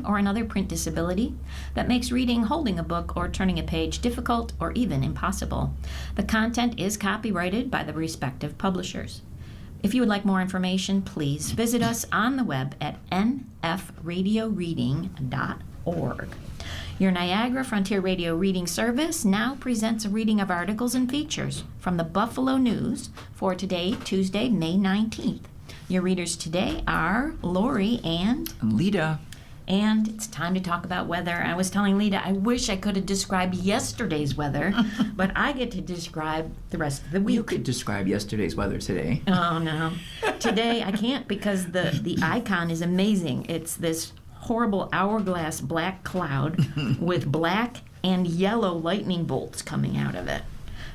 or another print disability that makes reading, holding a book, or turning a page difficult or even impossible. The content is copyrighted by the respective publishers. If you would like more information, please visit us on the web at nfradioreading.org. Your Niagara Frontier Radio reading service now presents a reading of articles and features from the Buffalo News for today, Tuesday, May 19th. Your readers today are Lori and Lita. And it's time to talk about weather. I was telling Lita, I wish I could have described yesterday's weather, but I get to describe the rest of the week. You could describe yesterday's weather today. Oh, no. Today I can't because the icon is amazing. It's this horrible hourglass black cloud with black and yellow lightning bolts coming out of it.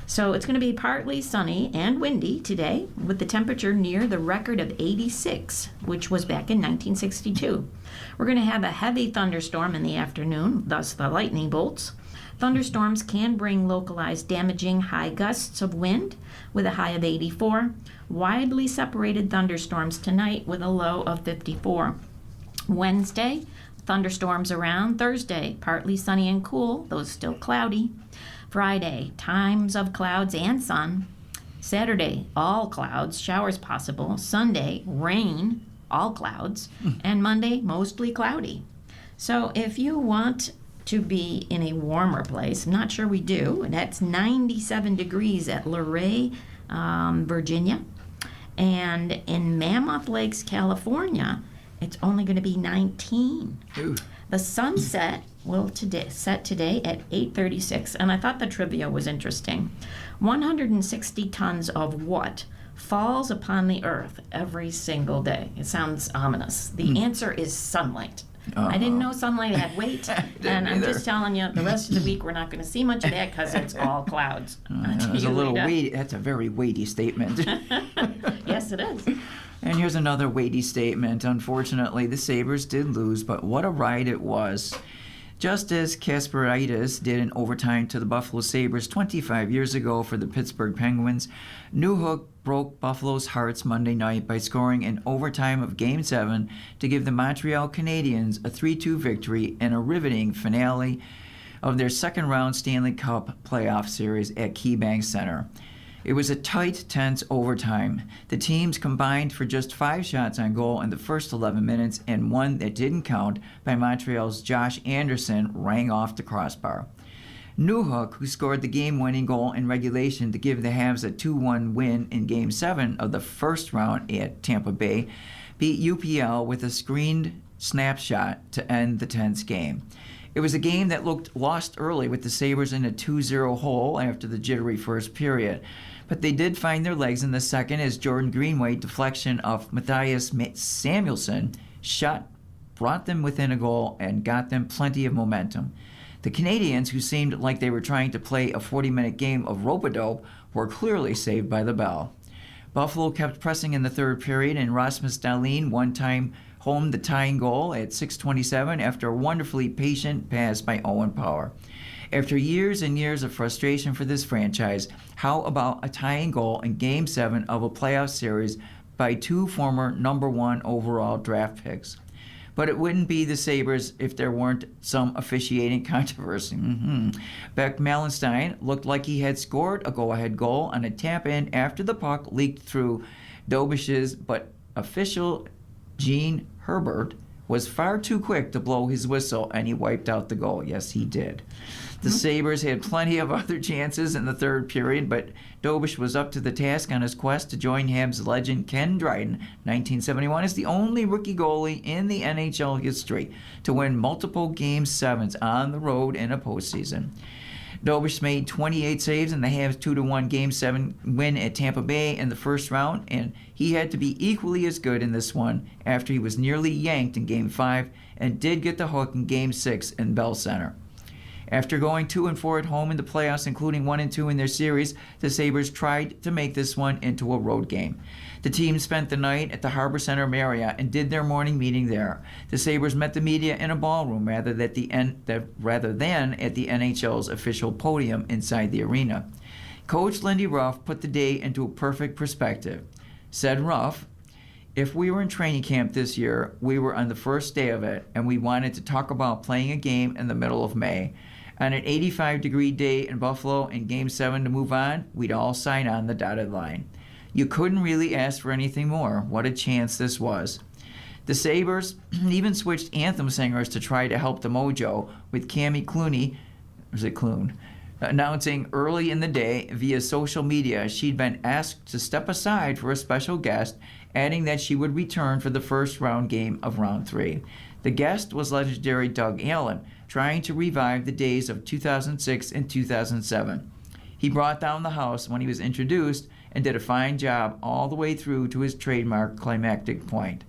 So it's going to be partly sunny and windy today with the temperature near the record of 86, which was back in 1962. We're going to have a heavy thunderstorm in the afternoon, thus the lightning bolts. Thunderstorms can bring localized damaging high gusts of wind with a high of 84. Widely separated thunderstorms tonight with a low of 54. Wednesday, thunderstorms around. Thursday, partly sunny and cool, though still cloudy. Friday, times of clouds and sun. Saturday, all clouds, showers possible. Sunday, rain, all clouds. And Monday, mostly cloudy. So if you want to be in a warmer place, I'm not sure we do, that's 97 degrees at Luray, Virginia. And in Mammoth Lakes, California, it's only going to be 19. Ooh. The sunset will set today at 8:36, and I thought the trivia was interesting. 160 tons of what falls upon the earth every single day? It sounds ominous. The answer is sunlight. I didn't know sunlight had weight, and I'm just telling you, the rest of the week we're not going to see much of that because it's all clouds. That's a little weighty. That's a very weighty statement. Yes, it is. And here's another weighty statement. Unfortunately, the Sabres did lose, but what a ride it was. Just as Kasparaitis did in overtime to the Buffalo Sabres 25 years ago for the Pittsburgh Penguins, Newhook broke Buffalo's hearts Monday night by scoring in overtime of Game 7 to give the Montreal Canadiens a 3-2 victory and a riveting finale of their second-round Stanley Cup playoff series at KeyBank Center. It was a tight, tense overtime. The teams combined for just 5 shots on goal in the first 11 minutes, and one that didn't count by Montreal's Josh Anderson rang off the crossbar. Newhook, who scored the game-winning goal in regulation to give the Habs a 2-1 win in Game 7 of the first round at Tampa Bay, beat UPL with a screened snapshot to end the tense game. It was a game that looked lost early with the Sabres in a 2-0 hole after the jittery first period. But they did find their legs in the second as Jordan Greenway deflection of Matthias Samuelsson shot brought them within a goal and got them plenty of momentum. The Canadiens, who seemed like they were trying to play a 40-minute game of rope-a-dope, were clearly saved by the bell. Buffalo kept pressing in the third period, and Rasmus Dahlin one-time homed the tying goal at 6:27 after a wonderfully patient pass by Owen Power. After years and years of frustration for this franchise, how about a tying goal in Game 7 of a playoff series by 2 former number 1 overall draft picks? But it wouldn't be the Sabres if there weren't some officiating controversy. Beck Malenstein looked like he had scored a go-ahead goal on a tap-in after the puck leaked through Dobish's, but official Gene Herbert was far too quick to blow his whistle, and he wiped out the goal. Yes, he did. The Sabres had plenty of other chances in the third period, but Dobish was up to the task on his quest to join Habs legend Ken Dryden, 1971, as the only rookie goalie in the NHL history to win multiple Game 7s on the road in a postseason. Dobish made 28 saves in the Habs' 2-1 Game 7 win at Tampa Bay in the first round, and he had to be equally as good in this one after he was nearly yanked in Game 5 and did get the hook in Game 6 in Bell Center. After going 2-4 at home in the playoffs, including 1-2 in their series, the Sabres tried to make this one into a road game. The team spent the night at the Harbor Center Marriott and did their morning meeting there. The Sabres met the media in a ballroom rather than at the NHL's official podium inside the arena. Coach Lindy Ruff put the day into a perfect perspective. Said Ruff, If we were in training camp this year, we were on the first day of it, and we wanted to talk about playing a game in the middle of May. On an 85-degree day in Buffalo in Game 7 to move on, we'd all sign on the dotted line. You couldn't really ask for anything more. What a chance this was. The Sabres even switched anthem singers to try to help the mojo, with Cammie Clooney, or is it Clune, announcing early in the day via social media she'd been asked to step aside for a special guest, adding that she would return for the first round game of round 3. The guest was legendary Doug Allen, trying to revive the days of 2006 and 2007. He brought down the house when he was introduced and did a fine job all the way through to his trademark climactic point.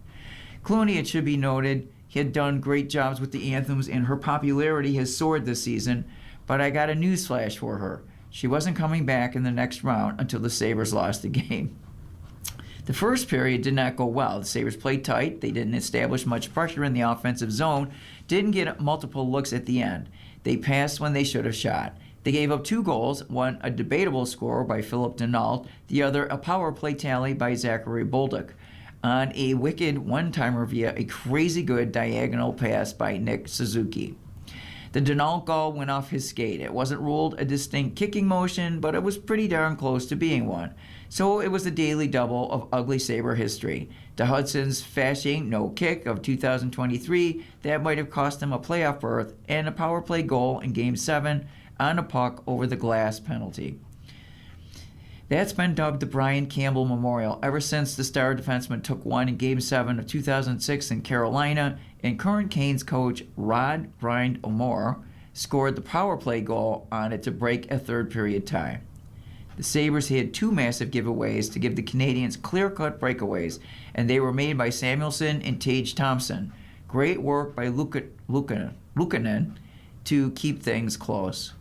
Clooney, it should be noted, he had done great jobs with the anthems and her popularity has soared this season, but I got a newsflash for her. She wasn't coming back in the next round until the Sabres lost the game. The first period did not go well. The Sabres played tight. They didn't establish much pressure in the offensive zone, didn't get multiple looks at the end. They passed when they should have shot. They gave up 2 goals, one a debatable score by Philip Denault, the other a power play tally by Zachary Bolduc, on a wicked one-timer via a crazy good diagonal pass by Nick Suzuki. The Denault goal went off his skate. It wasn't ruled a distinct kicking motion, but it was pretty darn close to being one. So it was the daily double of ugly Sabre history. To Hudson's Fasching no kick of 2023, that might have cost him a playoff berth, and a power play goal in Game 7 on a puck over the glass penalty. That's been dubbed the Brian Campbell Memorial ever since the star defenseman took one in Game 7 of 2006 in Carolina, and current Canes coach Rod Brynd-O'Moore scored the power play goal on it to break a third period tie. The Sabres had 2 massive giveaways to give the Canadiens clear-cut breakaways, and they were made by Samuelsson and Tage Thompson. Great work by Luukkonen to keep things close.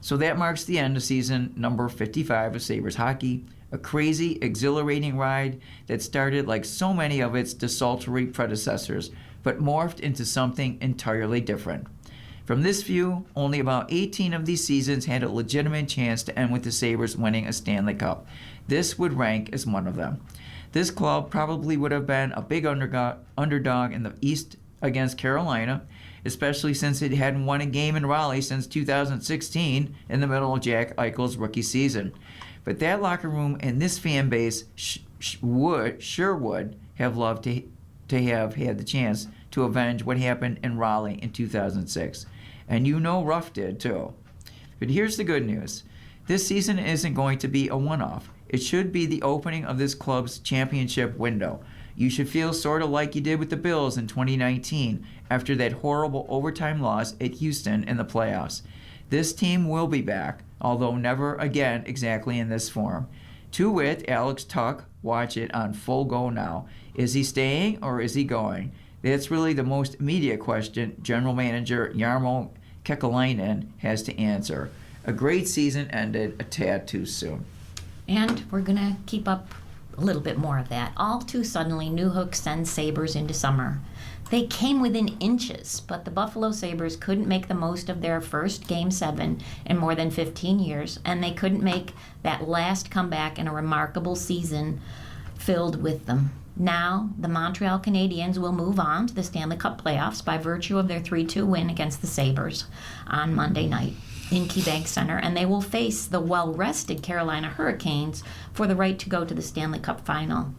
So that marks the end of season number 55 of Sabres hockey, a crazy, exhilarating ride that started like so many of its desultory predecessors, but morphed into something entirely different. From this view, only about 18 of these seasons had a legitimate chance to end with the Sabres winning a Stanley Cup. This would rank as one of them. This club probably would have been a big underdog in the East against Carolina, especially since it hadn't won a game in Raleigh since 2016 in the middle of Jack Eichel's rookie season. But that locker room and this fan base sure would have loved to have had the chance to avenge what happened in Raleigh in 2006. And you know Ruff did too. But here's the good news. This season isn't going to be a one-off. It should be the opening of this club's championship window. You should feel sort of like you did with the Bills in 2019 after that horrible overtime loss at Houston in the playoffs. This team will be back, although never again exactly in this form. To wit, Alex Tuch, watch it on Full Go now. Is he staying or is he going? That's really the most immediate question General Manager Jarmo Kekalainen has to answer. A great season ended a tad too soon. And we're going to keep up a little bit more of that. All too suddenly, Newhook sends Sabres into summer. They came within inches, but the Buffalo Sabres couldn't make the most of their first Game 7 in more than 15 years, and they couldn't make that last comeback in a remarkable season filled with them. Now, the Montreal Canadiens will move on to the Stanley Cup playoffs by virtue of their 3-2 win against the Sabres on Monday night in KeyBank Center, and they will face the well-rested Carolina Hurricanes for the right to go to the Stanley Cup final.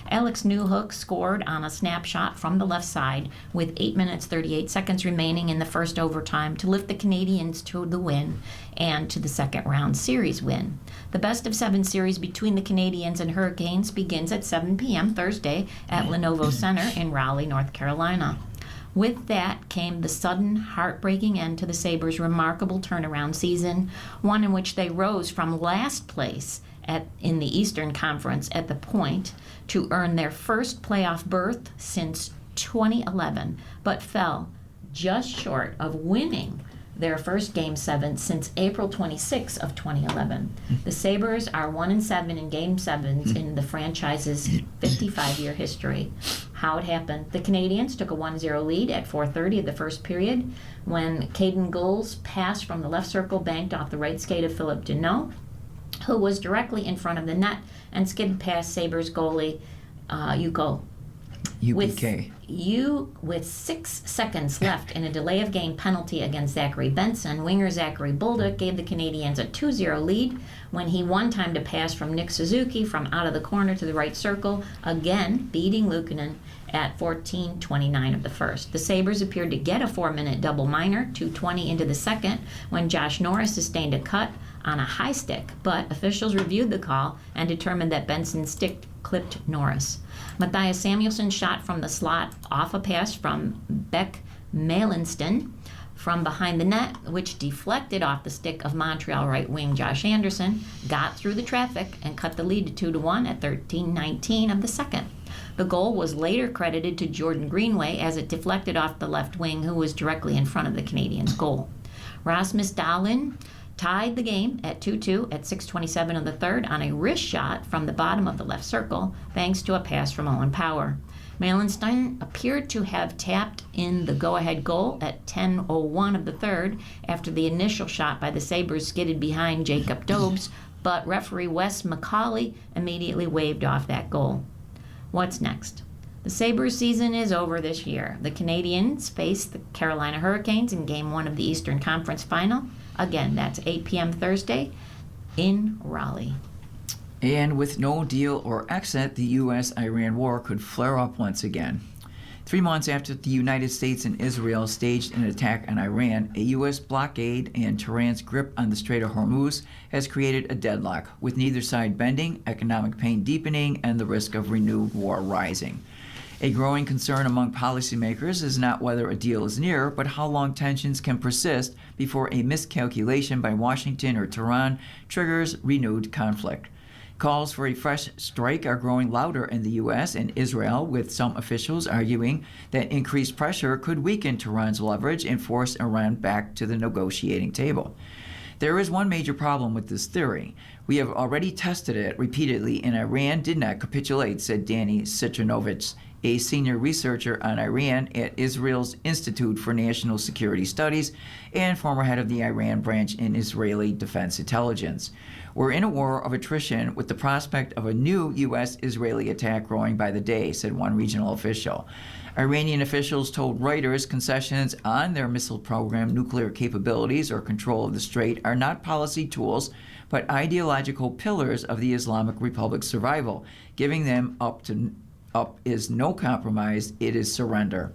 Alex Newhook scored on a snapshot from the left side with 8 minutes 38 seconds remaining in the first overtime to lift the Canadiens to the win and to the second round series win. The best of 7 series between the Canadiens and Hurricanes begins at 7 p.m. Thursday at Lenovo Center in Raleigh, North Carolina. With that came the sudden, heartbreaking end to the Sabres' remarkable turnaround season, one in which they rose from last place in the Eastern Conference at the point to earn their first playoff berth since 2011, but fell just short of winning their first Game 7 since April 26 of 2011. The Sabres are 1-7 in Game 7s in the franchise's 55-year history. How it happened. The Canadiens took a 1-0 lead at 4:30 of the first period when Caden Gould's pass from the left circle banked off the right skate of Philip Deneau, who was directly in front of the net and skidded past Sabres goalie Ukko UPK. With 6 seconds left in a delay of game penalty against Zachary Benson, winger Zachary Bolduc gave the Canadians a 2-0 lead when he one-timed a pass from Nick Suzuki from out of the corner to the right circle, again beating Luukkonen at 14:29 of the first. The Sabres appeared to get a 4-minute double minor, 2:20 into the second, when Josh Norris sustained a cut on a high stick, but officials reviewed the call and determined that Benson's stick clipped Norris. Matthias Samuelsson shot from the slot off a pass from Beck Malinston from behind the net, which deflected off the stick of Montreal right wing Josh Anderson, got through the traffic, and cut the lead to 2-1 at 13:19 of the second. The goal was later credited to Jordan Greenway as it deflected off the left wing, who was directly in front of the Canadiens' goal. Rasmus Dahlin tied the game at 2-2 at 6:27 of the third on a wrist shot from the bottom of the left circle, thanks to a pass from Owen Power. Malenstein appeared to have tapped in the go-ahead goal at 10:01 of the third after the initial shot by the Sabres skidded behind Jacob Dobes, but referee Wes McCauley immediately waved off that goal. What's next? The Sabres season is over this year. The Canadiens face the Carolina Hurricanes in Game 1 of the Eastern Conference Final. Again, that's 8 p.m. Thursday in Raleigh. And with no deal or exit, the U.S.-Iran war could flare up once again. 3 months after the United States and Israel staged an attack on Iran, a U.S. blockade and Tehran's grip on the Strait of Hormuz has created a deadlock, with neither side bending, economic pain deepening, and the risk of renewed war rising. A growing concern among policymakers is not whether a deal is near, but how long tensions can persist before a miscalculation by Washington or Tehran triggers renewed conflict. Calls for a fresh strike are growing louder in the U.S. and Israel, with some officials arguing that increased pressure could weaken Tehran's leverage and force Iran back to the negotiating table. There is one major problem with this theory. We have already tested it repeatedly, and Iran did not capitulate, said Danny Citranovich, a senior researcher on Iran at Israel's Institute for National Security Studies and former head of the Iran branch in Israeli Defense Intelligence. We're in a war of attrition with the prospect of a new U.S.-Israeli attack growing by the day, said one regional official. Iranian officials told Reuters concessions on their missile program, nuclear capabilities, or control of the strait are not policy tools, but ideological pillars of the Islamic Republic's survival. Giving them up is no compromise, it is surrender.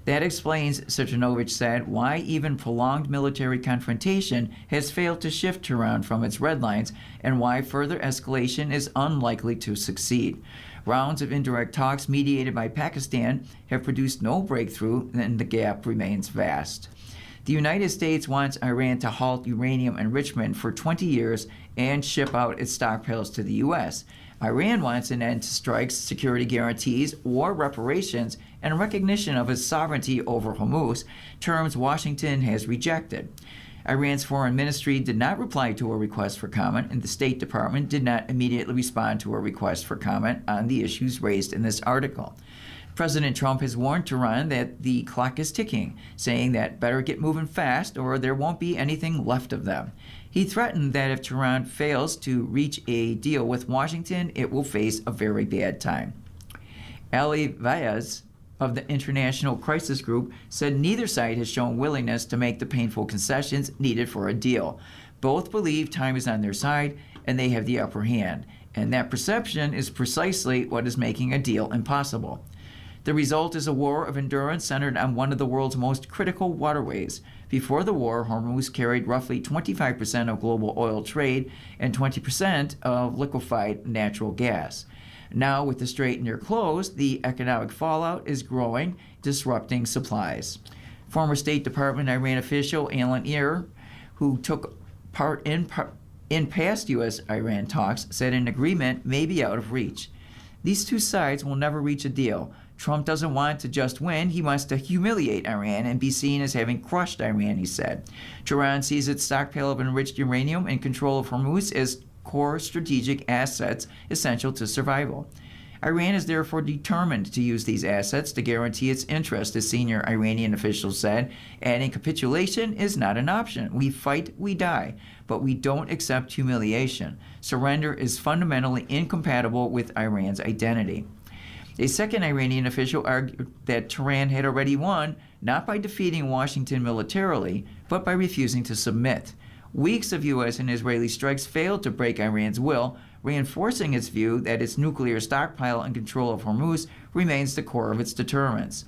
That explains, Citranovich said, why even prolonged military confrontation has failed to shift Tehran from its red lines and why further escalation is unlikely to succeed. Rounds of indirect talks mediated by Pakistan have produced no breakthrough, and the gap remains vast. The United States wants Iran to halt uranium enrichment for 20 years and ship out its stockpiles to the U.S. Iran wants an end to strikes, security guarantees, war reparations, and recognition of its sovereignty over Hormuz, terms Washington has rejected. Iran's foreign ministry did not reply to a request for comment, and the State Department did not immediately respond to a request for comment on the issues raised in this article. President Trump has warned Tehran that the clock is ticking, saying that better get moving fast or there won't be anything left of them. He threatened that if Tehran fails to reach a deal with Washington, it will face a very bad time. Ali Vaez of the International Crisis Group said neither side has shown willingness to make the painful concessions needed for a deal. Both believe time is on their side and they have the upper hand, and that perception is precisely what is making a deal impossible. The result is a war of endurance centered on one of the world's most critical waterways. Before the war, Hormuz carried roughly 25% of global oil trade and 20% of liquefied natural gas. Now, with the strait near closed, the economic fallout is growing, disrupting supplies. Former State Department Iran official Alan Ear, who took part in past U.S.-Iran talks, said an agreement may be out of reach. These two sides will never reach a deal. Trump doesn't want to just win, he wants to humiliate Iran and be seen as having crushed Iran, he said. Tehran sees its stockpile of enriched uranium and control of Hormuz as core strategic assets essential to survival. Iran is therefore determined to use these assets to guarantee its interest, a senior Iranian official said, adding capitulation is not an option. We fight, we die, but we don't accept humiliation. Surrender is fundamentally incompatible with Iran's identity. A second Iranian official argued that Tehran had already won, not by defeating Washington militarily, but by refusing to submit. Weeks of U.S. and Israeli strikes failed to break Iran's will, reinforcing its view that its nuclear stockpile and control of Hormuz remains the core of its deterrence.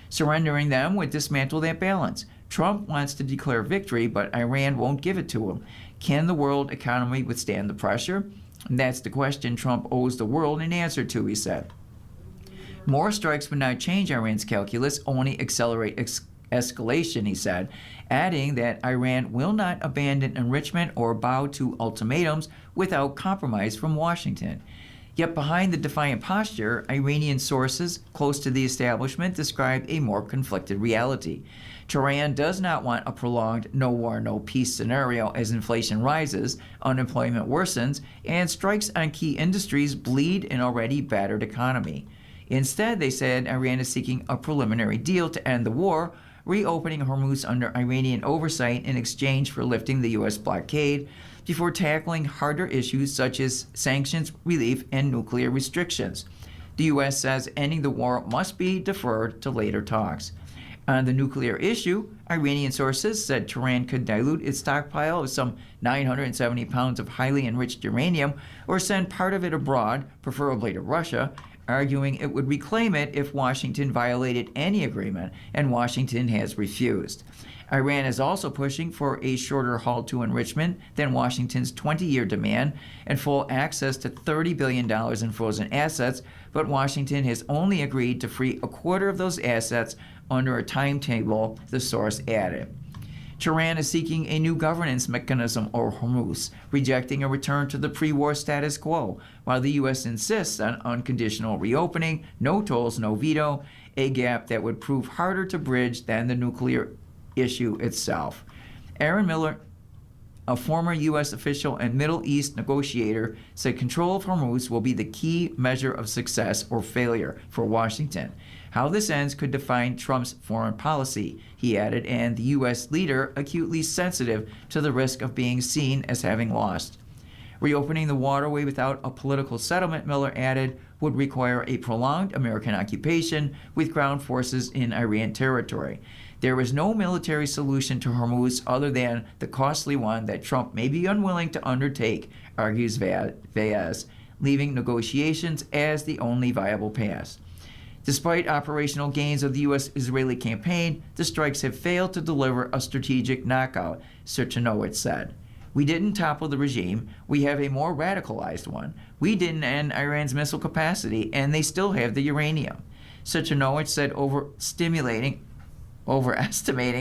Surrendering them would dismantle that balance. Trump wants to declare victory, but Iran won't give it to him. Can the world economy withstand the pressure? And that's the question Trump owes the world an answer to, he said. More strikes would not change Iran's calculus, only accelerate escalation, he said, adding that Iran will not abandon enrichment or bow to ultimatums without compromise from Washington. Yet behind the defiant posture, Iranian sources close to the establishment describe a more conflicted reality. Tehran does not want a prolonged no war, no peace scenario as inflation rises, unemployment worsens, and strikes on key industries bleed an already battered economy. Instead, they said Iran is seeking a preliminary deal to end the war, reopening Hormuz under Iranian oversight in exchange for lifting the U.S. blockade, before tackling harder issues such as sanctions, relief, and nuclear restrictions. The U.S. says ending the war must be deferred to later talks. On the nuclear issue, Iranian sources said Tehran could dilute its stockpile of some 970 pounds of highly enriched uranium or send part of it abroad, preferably to Russia, arguing it would reclaim it if Washington violated any agreement, and Washington has refused. Iran is also pushing for a shorter halt to enrichment than Washington's 20-year demand and full access to $30 billion in frozen assets, but Washington has only agreed to free a quarter of those assets under a timetable, the source added. Tehran is seeking a new governance mechanism over Hormuz, rejecting a return to the pre-war status quo, while the U.S. insists on unconditional reopening, no tolls, no veto, a gap that would prove harder to bridge than the nuclear issue itself. Aaron Miller, a former U.S. official and Middle East negotiator, said control of Hormuz will be the key measure of success or failure for Washington. How this ends could define Trump's foreign policy, he added, and the U.S. leader acutely sensitive to the risk of being seen as having lost. Reopening the waterway without a political settlement, Miller added, would require a prolonged American occupation with ground forces in Iran territory. There is no military solution to Hormuz other than the costly one that Trump may be unwilling to undertake, argues Vaz, leaving negotiations as the only viable path. Despite operational gains of the U.S.-Israeli campaign, the strikes have failed to deliver a strategic knockout, Sirchinowicz said. We didn't topple the regime. We have a more radicalized one. We didn't end Iran's missile capacity, and they still have the uranium. Sirchinowicz said overestimating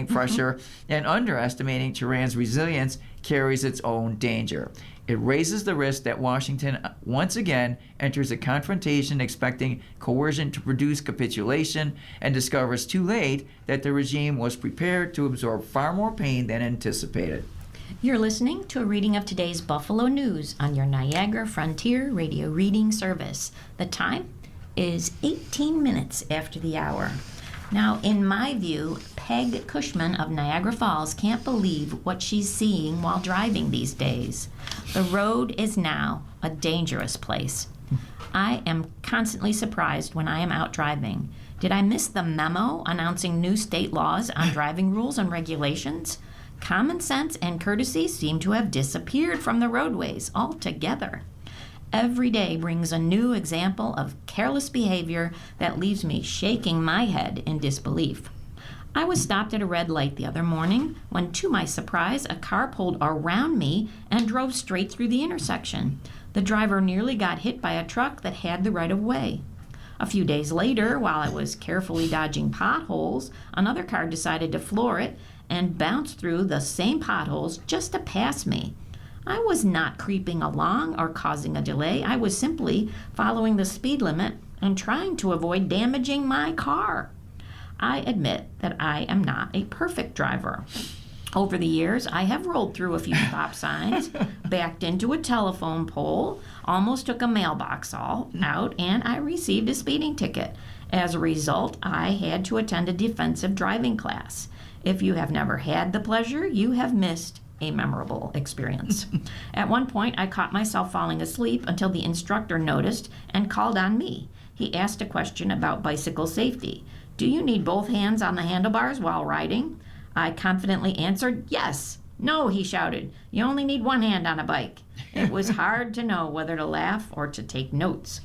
pressure and underestimating Tehran's resilience carries its own danger. It raises the risk that Washington once again enters a confrontation expecting coercion to produce capitulation and discovers too late that the regime was prepared to absorb far more pain than anticipated. You're listening to a reading of today's Buffalo News on your Niagara Frontier Radio Reading Service. The time is 18 minutes after the hour. Now, in my view, Peg Cushman of Niagara Falls can't believe what she's seeing while driving these days. The road is now a dangerous place. I am constantly surprised when I am out driving. Did I miss the memo announcing new state laws on driving rules and regulations? Common sense and courtesy seem to have disappeared from the roadways altogether. Every day brings a new example of careless behavior that leaves me shaking my head in disbelief. I was stopped at a red light the other morning when, to my surprise, a car pulled around me and drove straight through the intersection. The driver nearly got hit by a truck that had the right of way. A few days later, while I was carefully dodging potholes, another car decided to floor it and bounce through the same potholes just to pass me. I was not creeping along or causing a delay. I was simply following the speed limit and trying to avoid damaging my car. I admit that I am not a perfect driver. Over the years, I have rolled through a few stop signs, backed into a telephone pole, almost took a mailbox out, and I received a speeding ticket. As a result, I had to attend a defensive driving class. If you have never had the pleasure, you have missed a memorable experience. At one point, I caught myself falling asleep until the instructor noticed and called on me. He asked a question about bicycle safety. "Do you need both hands on the handlebars while riding?" I confidently answered, "Yes." "No," he shouted, "you only need one hand on a bike." It was hard to know whether to laugh or to take notes.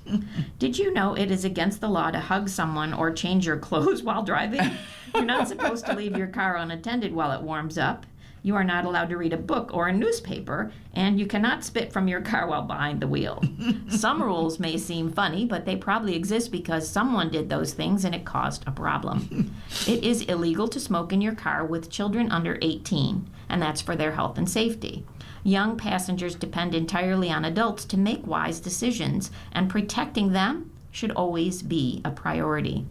Did you know it is against the law to hug someone or change your clothes while driving? You're not supposed to leave your car unattended while it warms up. You are not allowed to read a book or a newspaper, and you cannot spit from your car while behind the wheel. Some rules may seem funny, but they probably exist because someone did those things and it caused a problem. It is illegal to smoke in your car with children under 18, and that's for their health and safety. Young passengers depend entirely on adults to make wise decisions, and protecting them should always be a priority.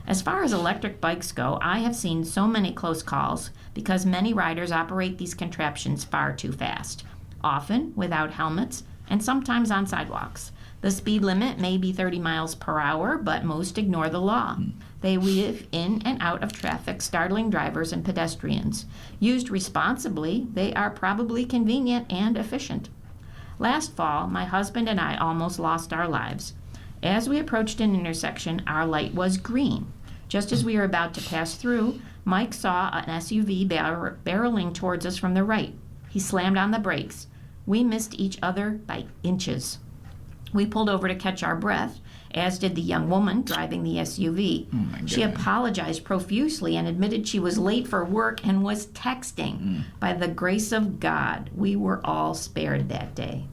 As far as electric bikes go, I have seen so many close calls because many riders operate these contraptions far too fast, often without helmets and sometimes on sidewalks. The speed limit may be 30 miles per hour, but most ignore the law. They weave in and out of traffic, startling drivers and pedestrians. Used responsibly, they are probably convenient and efficient. Last fall, my husband and I almost lost our lives. As we approached an intersection, our light was green. Just as we were about to pass through, Mike saw an SUV barreling towards us from the right. He slammed on the brakes. We missed each other by inches. We pulled over to catch our breath, as did the young woman driving the SUV. She apologized profusely and admitted she was late for work and was texting. By the grace of God, we were all spared that day.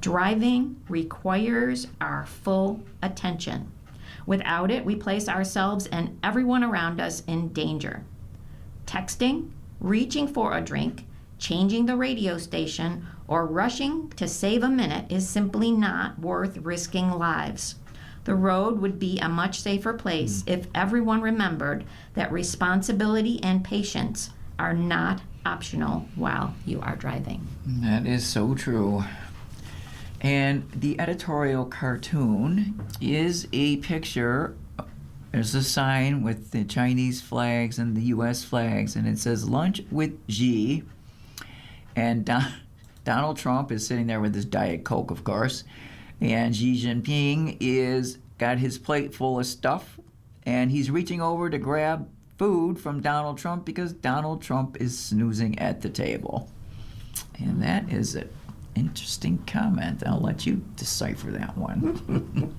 Driving requires our full attention. Without it, we place ourselves and everyone around us in danger. Texting, reaching for a drink, changing the radio station, or rushing to save a minute is simply not worth risking lives. The road would be a much safer place if everyone remembered that responsibility and patience are not optional while you are driving. That is so true. And the editorial cartoon is a picture. There's a sign with the Chinese flags and the U.S. flags, and it says "Lunch with Xi." And Donald Trump is sitting there with his Diet Coke, of course. And Xi Jinping is got his plate full of stuff, and he's reaching over to grab food from Donald Trump because Donald Trump is snoozing at the table. And that is an interesting comment. I'll let you decipher that one.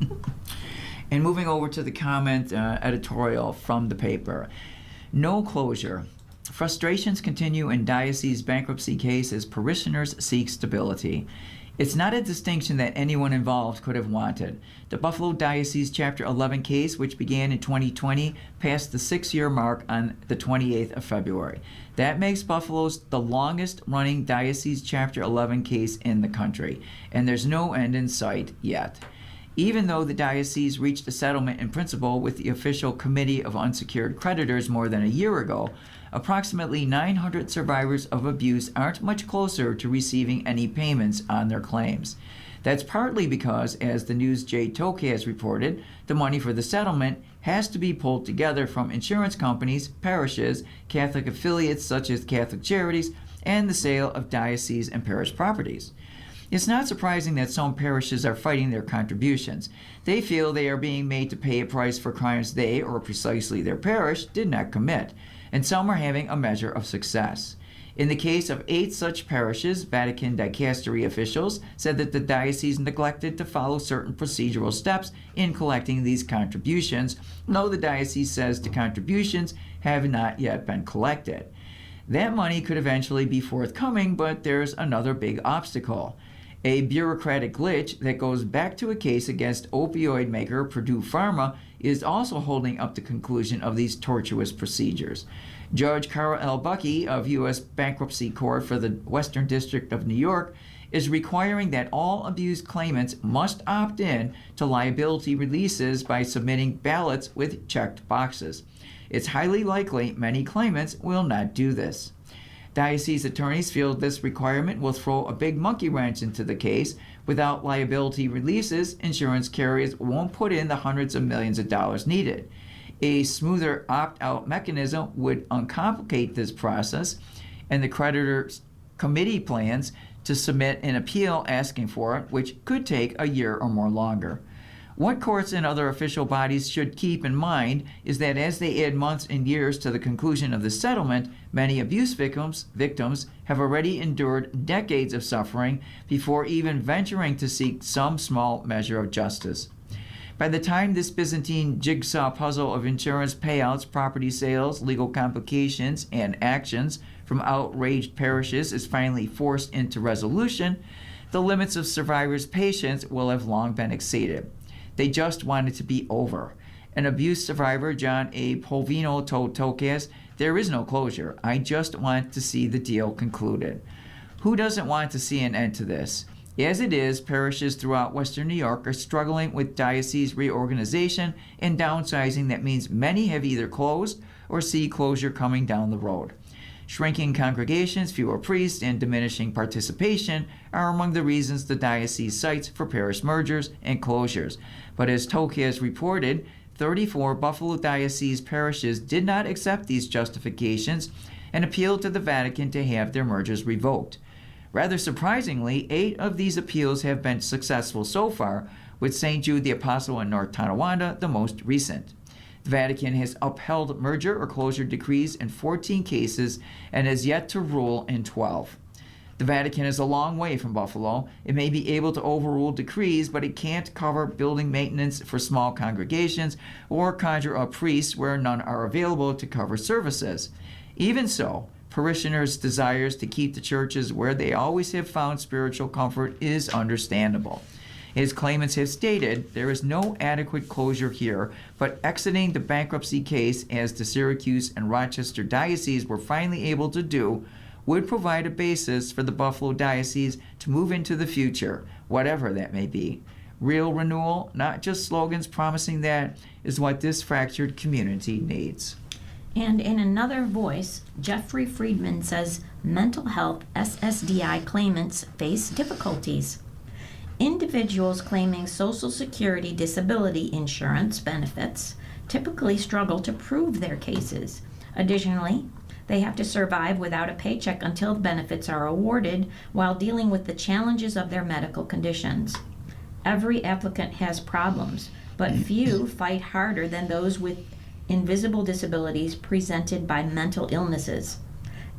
And moving over to the comment editorial from the paper. No closure. Frustrations continue in diocese bankruptcy case as parishioners seek stability. It's not a distinction that anyone involved could have wanted. The Buffalo Diocese Chapter 11 case, which began in 2020, passed the 6-year mark on the 28th of February. That makes Buffalo's the longest-running Diocese Chapter 11 case in the country, and there's no end in sight yet. Even though the diocese reached a settlement in principle with the official Committee of Unsecured Creditors more than a year ago, approximately 900 survivors of abuse aren't much closer to receiving any payments on their claims. That's partly because, as the News-J Toke has reported, the money for the settlement has to be pulled together from insurance companies, parishes, Catholic affiliates such as Catholic Charities, and the sale of diocese and parish properties. It's not surprising that some parishes are fighting their contributions. They feel they are being made to pay a price for crimes they, or precisely their parish, did not commit, and some are having a measure of success. In the case of 8 such parishes, Vatican dicastery officials said that the diocese neglected to follow certain procedural steps in collecting these contributions, though the diocese says the contributions have not yet been collected. That money could eventually be forthcoming, but there's another big obstacle. A bureaucratic glitch that goes back to a case against opioid maker Purdue Pharma is also holding up the conclusion of these tortuous procedures. Judge Carl L. Buckey of U.S. Bankruptcy Court for the Western District of New York is requiring that all abused claimants must opt in to liability releases by submitting ballots with checked boxes. It's highly likely many claimants will not do this. Diocese attorneys feel this requirement will throw a big monkey wrench into the case. Without liability releases, insurance carriers won't put in the hundreds of millions of dollars needed. A smoother opt-out mechanism would uncomplicate this process, and the creditor's committee plans to submit an appeal asking for it, which could take a year or more longer. What courts and other official bodies should keep in mind is that as they add months and years to the conclusion of the settlement, many abuse victims have already endured decades of suffering before even venturing to seek some small measure of justice. By the time this Byzantine jigsaw puzzle of insurance payouts, property sales, legal complications, and actions from outraged parishes is finally forced into resolution, the limits of survivors' patience will have long been exceeded. They just want it to be over. An abuse survivor, John A. Polvino, told Tokaz, "There is no closure. I just want to see the deal concluded." Who doesn't want to see an end to this? As it is, parishes throughout Western New York are struggling with diocese reorganization and downsizing that means many have either closed or see closure coming down the road. Shrinking congregations, fewer priests, and diminishing participation are among the reasons the diocese cites for parish mergers and closures. But as Tokaz reported, 34 Buffalo Diocese parishes did not accept these justifications and appealed to the Vatican to have their mergers revoked. Rather surprisingly, 8 of these appeals have been successful so far, with St. Jude the Apostle in North Tonawanda the most recent. The Vatican has upheld merger or closure decrees in 14 cases and has yet to rule in 12. The Vatican is a long way from Buffalo. It may be able to overrule decrees, but it can't cover building maintenance for small congregations or conjure up priests where none are available to cover services. Even so, parishioners' desires to keep the churches where they always have found spiritual comfort is understandable. As claimants have stated, there is no adequate closure here, but exiting the bankruptcy case, as the Syracuse and Rochester dioceses were finally able to do, would provide a basis for the Buffalo Diocese to move into the future, whatever that may be. Real renewal, not just slogans promising that, is what this fractured community needs. And in another voice, Jeffrey Friedman says mental health SSDI claimants face difficulties. Individuals claiming Social Security disability insurance benefits typically struggle to prove their cases. Additionally, they have to survive without a paycheck until benefits are awarded while dealing with the challenges of their medical conditions. Every applicant has problems, but few fight harder than those with invisible disabilities presented by mental illnesses.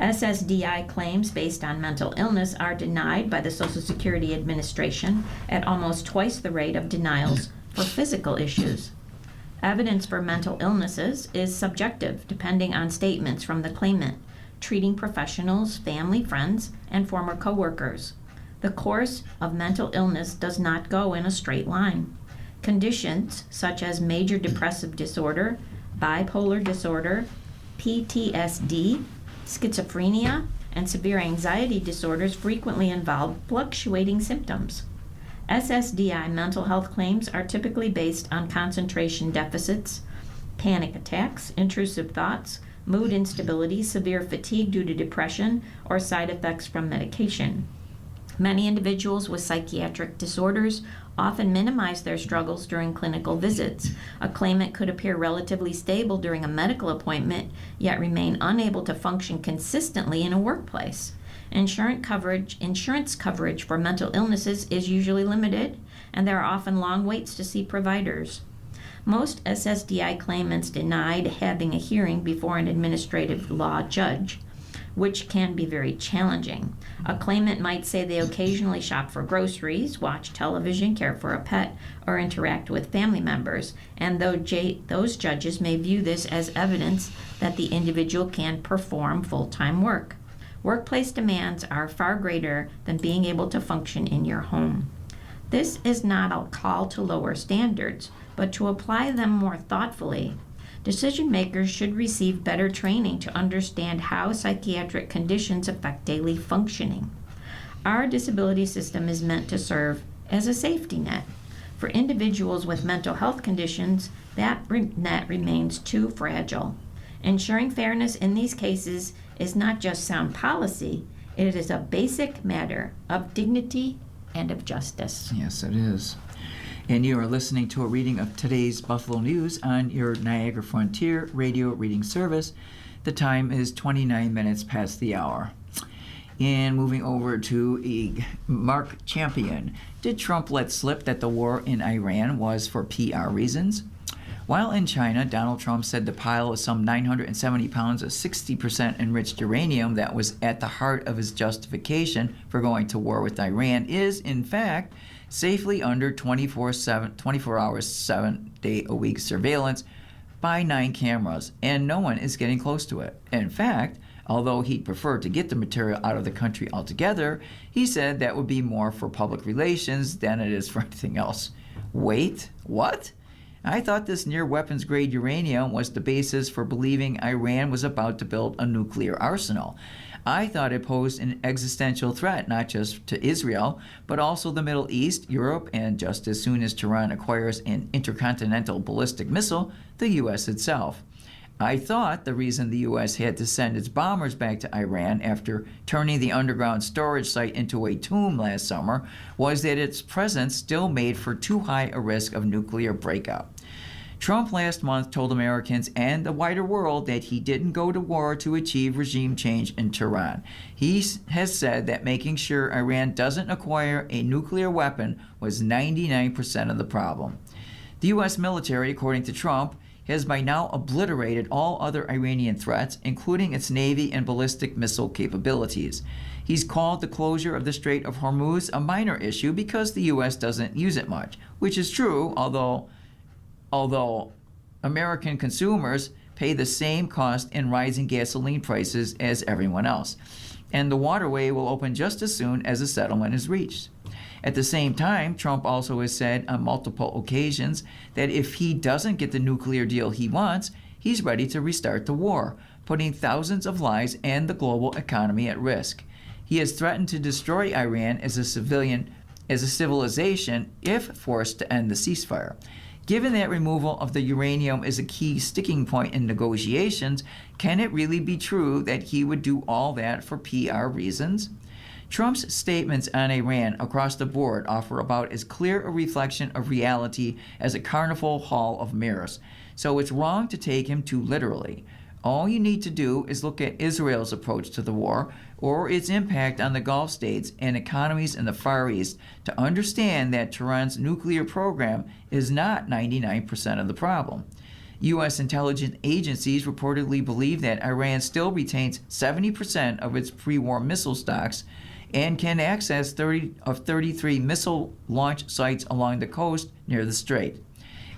SSDI claims based on mental illness are denied by the Social Security Administration at almost twice the rate of denials for physical issues. Evidence for mental illnesses is subjective, depending on statements from the claimant, treating professionals, family, friends, and former coworkers. The course of mental illness does not go in a straight line. Conditions such as major depressive disorder, bipolar disorder, PTSD, schizophrenia, and severe anxiety disorders frequently involve fluctuating symptoms. SSDI mental health claims are typically based on concentration deficits, panic attacks, intrusive thoughts, mood instability, severe fatigue due to depression, or side effects from medication. Many individuals with psychiatric disorders often minimize their struggles during clinical visits. A claimant could appear relatively stable during a medical appointment, yet remain unable to function consistently in a workplace. Insurance coverage for mental illnesses is usually limited, and there are often long waits to see providers. Most SSDI claimants denied having a hearing before an administrative law judge, which can be very challenging. A claimant might say they occasionally shop for groceries, watch television, care for a pet, or interact with family members, and those judges may view this as evidence that the individual can perform full-time work. Workplace demands are far greater than being able to function in your home. This is not a call to lower standards, but to apply them more thoughtfully. Decision makers should receive better training to understand how psychiatric conditions affect daily functioning. Our disability system is meant to serve as a safety net. For individuals with mental health conditions, that net remains too fragile. Ensuring fairness in these cases is not just sound policy, it is a basic matter of dignity and of justice. Yes, it is. And you are listening to a reading of today's Buffalo News on your Niagara Frontier radio reading service. The time is 29 minutes past the hour. And moving over to Mark Champion. Did Trump let slip that the war in Iran was for PR reasons? While in China, Donald Trump said the pile of some 970 pounds of 60% enriched uranium that was at the heart of his justification for going to war with Iran is, in fact, safely under 24 hours, 7-day-a-week surveillance by 9 cameras, and no one is getting close to it. In fact, although he'd prefer to get the material out of the country altogether, he said that would be more for public relations than it is for anything else. Wait, what? I thought this near-weapons-grade uranium was the basis for believing Iran was about to build a nuclear arsenal. I thought it posed an existential threat not just to Israel, but also the Middle East, Europe, and just as soon as Tehran acquires an intercontinental ballistic missile, the U.S. itself. I thought the reason the U.S. had to send its bombers back to Iran after turning the underground storage site into a tomb last summer was that its presence still made for too high a risk of nuclear breakout. Trump last month told Americans and the wider world that he didn't go to war to achieve regime change in Tehran. He has said that making sure Iran doesn't acquire a nuclear weapon was 99% of the problem. The U.S. military, according to Trump, has by now obliterated all other Iranian threats, including its Navy and ballistic missile capabilities. He's called the closure of the Strait of Hormuz a minor issue because the U.S. doesn't use it much, which is true, although American consumers pay the same cost in rising gasoline prices as everyone else. And the waterway will open just as soon as a settlement is reached. At the same time, Trump also has said on multiple occasions that if he doesn't get the nuclear deal he wants, he's ready to restart the war, putting thousands of lives and the global economy at risk. He has threatened to destroy Iran as a civilization if forced to end the ceasefire. Given that removal of the uranium is a key sticking point in negotiations, can it really be true that he would do all that for PR reasons? Trump's statements on Iran across the board offer about as clear a reflection of reality as a carnival hall of mirrors, so it's wrong to take him too literally. All you need to do is look at Israel's approach to the war or its impact on the Gulf states and economies in the Far East to understand that Tehran's nuclear program is not 99% of the problem. U.S. intelligence agencies reportedly believe that Iran still retains 70% of its pre-war missile stocks and can access 30 of 33 missile launch sites along the coast near the strait.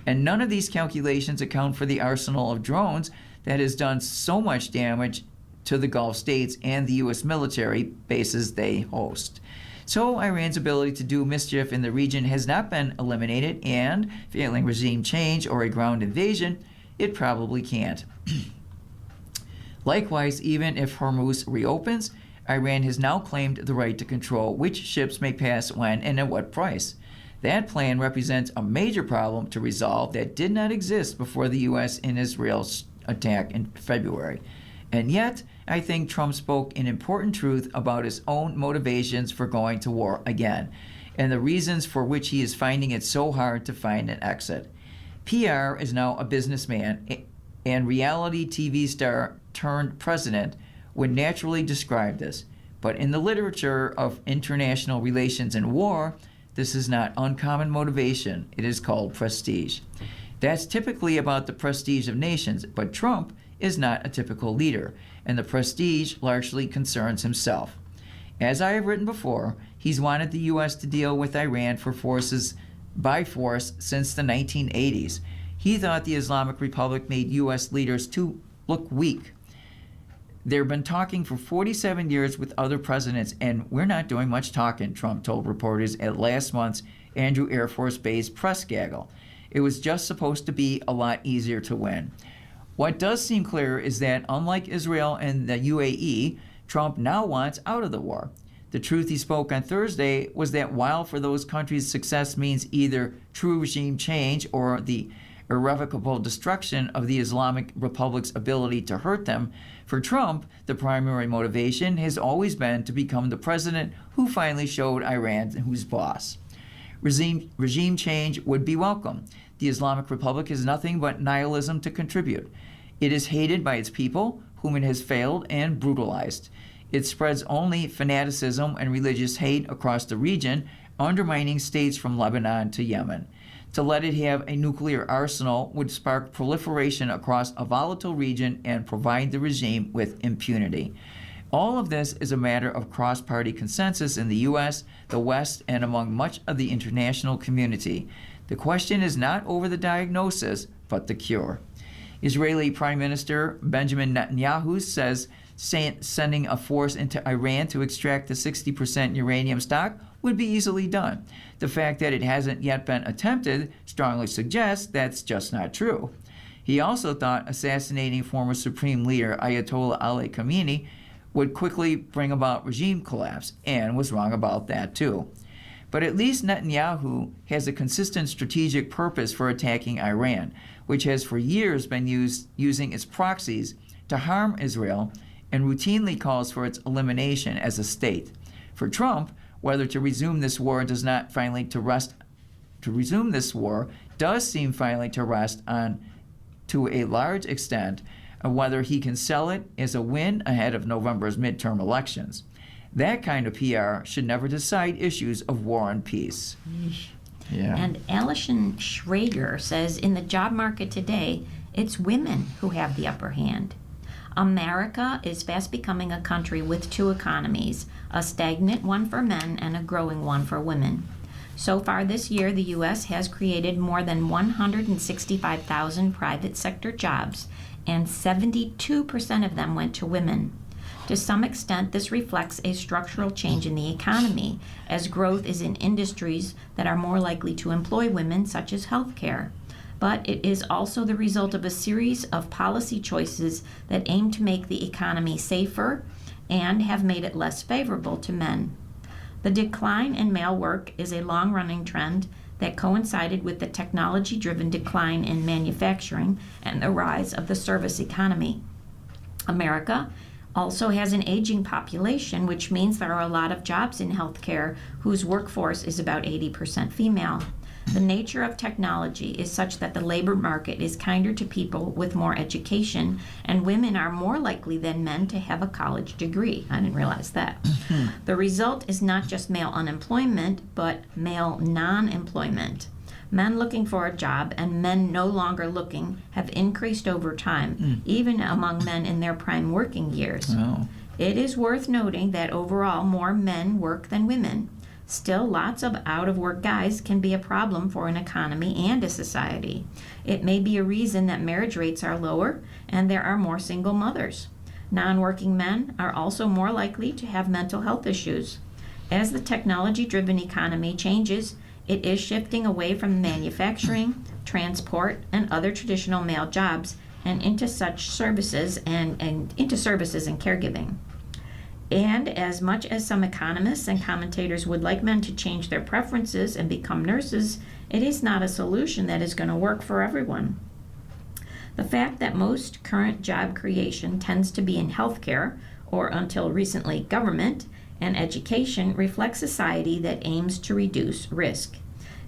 And none of these calculations account for the arsenal of drones that has done so much damage to the Gulf states and the U.S. military bases they host. So Iran's ability to do mischief in the region has not been eliminated, and failing regime change or a ground invasion, it probably can't. Likewise, even if Hormuz reopens, Iran has now claimed the right to control which ships may pass when and at what price. That plan represents a major problem to resolve that did not exist before the U.S. and Israel's attack in February. And yet, I think Trump spoke an important truth about his own motivations for going to war again, and the reasons for which he is finding it so hard to find an exit. PR is now a businessman, and reality TV star turned president would naturally describe this. But in the literature of international relations and war, this is not uncommon motivation. It is called prestige. That's typically about the prestige of nations, but Trump is not a typical leader, and the prestige largely concerns himself. As I have written before, he's wanted the U.S. to deal with Iran by force since the 1980s. He thought the Islamic Republic made U.S. leaders look weak. They've been talking for 47 years with other presidents, and we're not doing much talking, Trump told reporters at last month's Andrews Air Force Base press gaggle. It was just supposed to be a lot easier to win. What does seem clear is that, unlike Israel and the UAE, Trump now wants out of the war. The truth he spoke on Thursday was that while for those countries success means either true regime change or the irrevocable destruction of the Islamic Republic's ability to hurt them, for Trump, the primary motivation has always been to become the president who finally showed Iran who's boss. Regime change would be welcome. The Islamic Republic has nothing but nihilism to contribute. It is hated by its people, whom it has failed and brutalized. It spreads only fanaticism and religious hate across the region, undermining states from Lebanon to Yemen. To let it have a nuclear arsenal would spark proliferation across a volatile region and provide the regime with impunity. All of this is a matter of cross-party consensus in the U.S., the West, and among much of the international community. The question is not over the diagnosis, but the cure. Israeli Prime Minister Benjamin Netanyahu says sending a force into Iran to extract the 60% uranium stock would be easily done. The fact that it hasn't yet been attempted strongly suggests that's just not true. He also thought assassinating former Supreme Leader Ayatollah Ali Khamenei would quickly bring about regime collapse, and was wrong about that too. But at least Netanyahu has a consistent strategic purpose for attacking Iran, which has for years been using its proxies to harm Israel and routinely calls for its elimination as a state. For Trump, whether to resume this war does seem finally to rest on, to a large extent, whether he can sell it as a win ahead of November's midterm elections. That kind of PR should never decide issues of war and peace. Yeah. And Alison Schrager says, in the job market today, it's women who have the upper hand. America is fast becoming a country with two economies, a stagnant one for men and a growing one for women. So far this year, the U.S. has created more than 165,000 private sector jobs, and 72% of them went to women. To some extent, this reflects a structural change in the economy, as growth is in industries that are more likely to employ women, such as healthcare. But it is also the result of a series of policy choices that aim to make the economy safer and have made it less favorable to men. The decline in male work is a long-running trend that coincided with the technology-driven decline in manufacturing and the rise of the service economy. America also has an aging population, which means there are a lot of jobs in healthcare whose workforce is about 80% female. The nature of technology is such that the labor market is kinder to people with more education, and women are more likely than men to have a college degree. I didn't realize that. The result is not just male unemployment, but male non-employment. Men looking for a job and men no longer looking have increased over time, even among men in their prime working years. Oh. It is worth noting that overall more men work than women. Still, lots of out-of-work guys can be a problem for an economy and a society. It may be a reason that marriage rates are lower and there are more single mothers. Non-working men are also more likely to have mental health issues. As the technology-driven economy changes, it is shifting away from manufacturing, transport, and other traditional male jobs and into such services and into services and caregiving. And as much as some economists and commentators would like men to change their preferences and become nurses, it is not a solution that is going to work for everyone. The fact that most current job creation tends to be in healthcare, or until recently government, and education reflects a society that aims to reduce risk.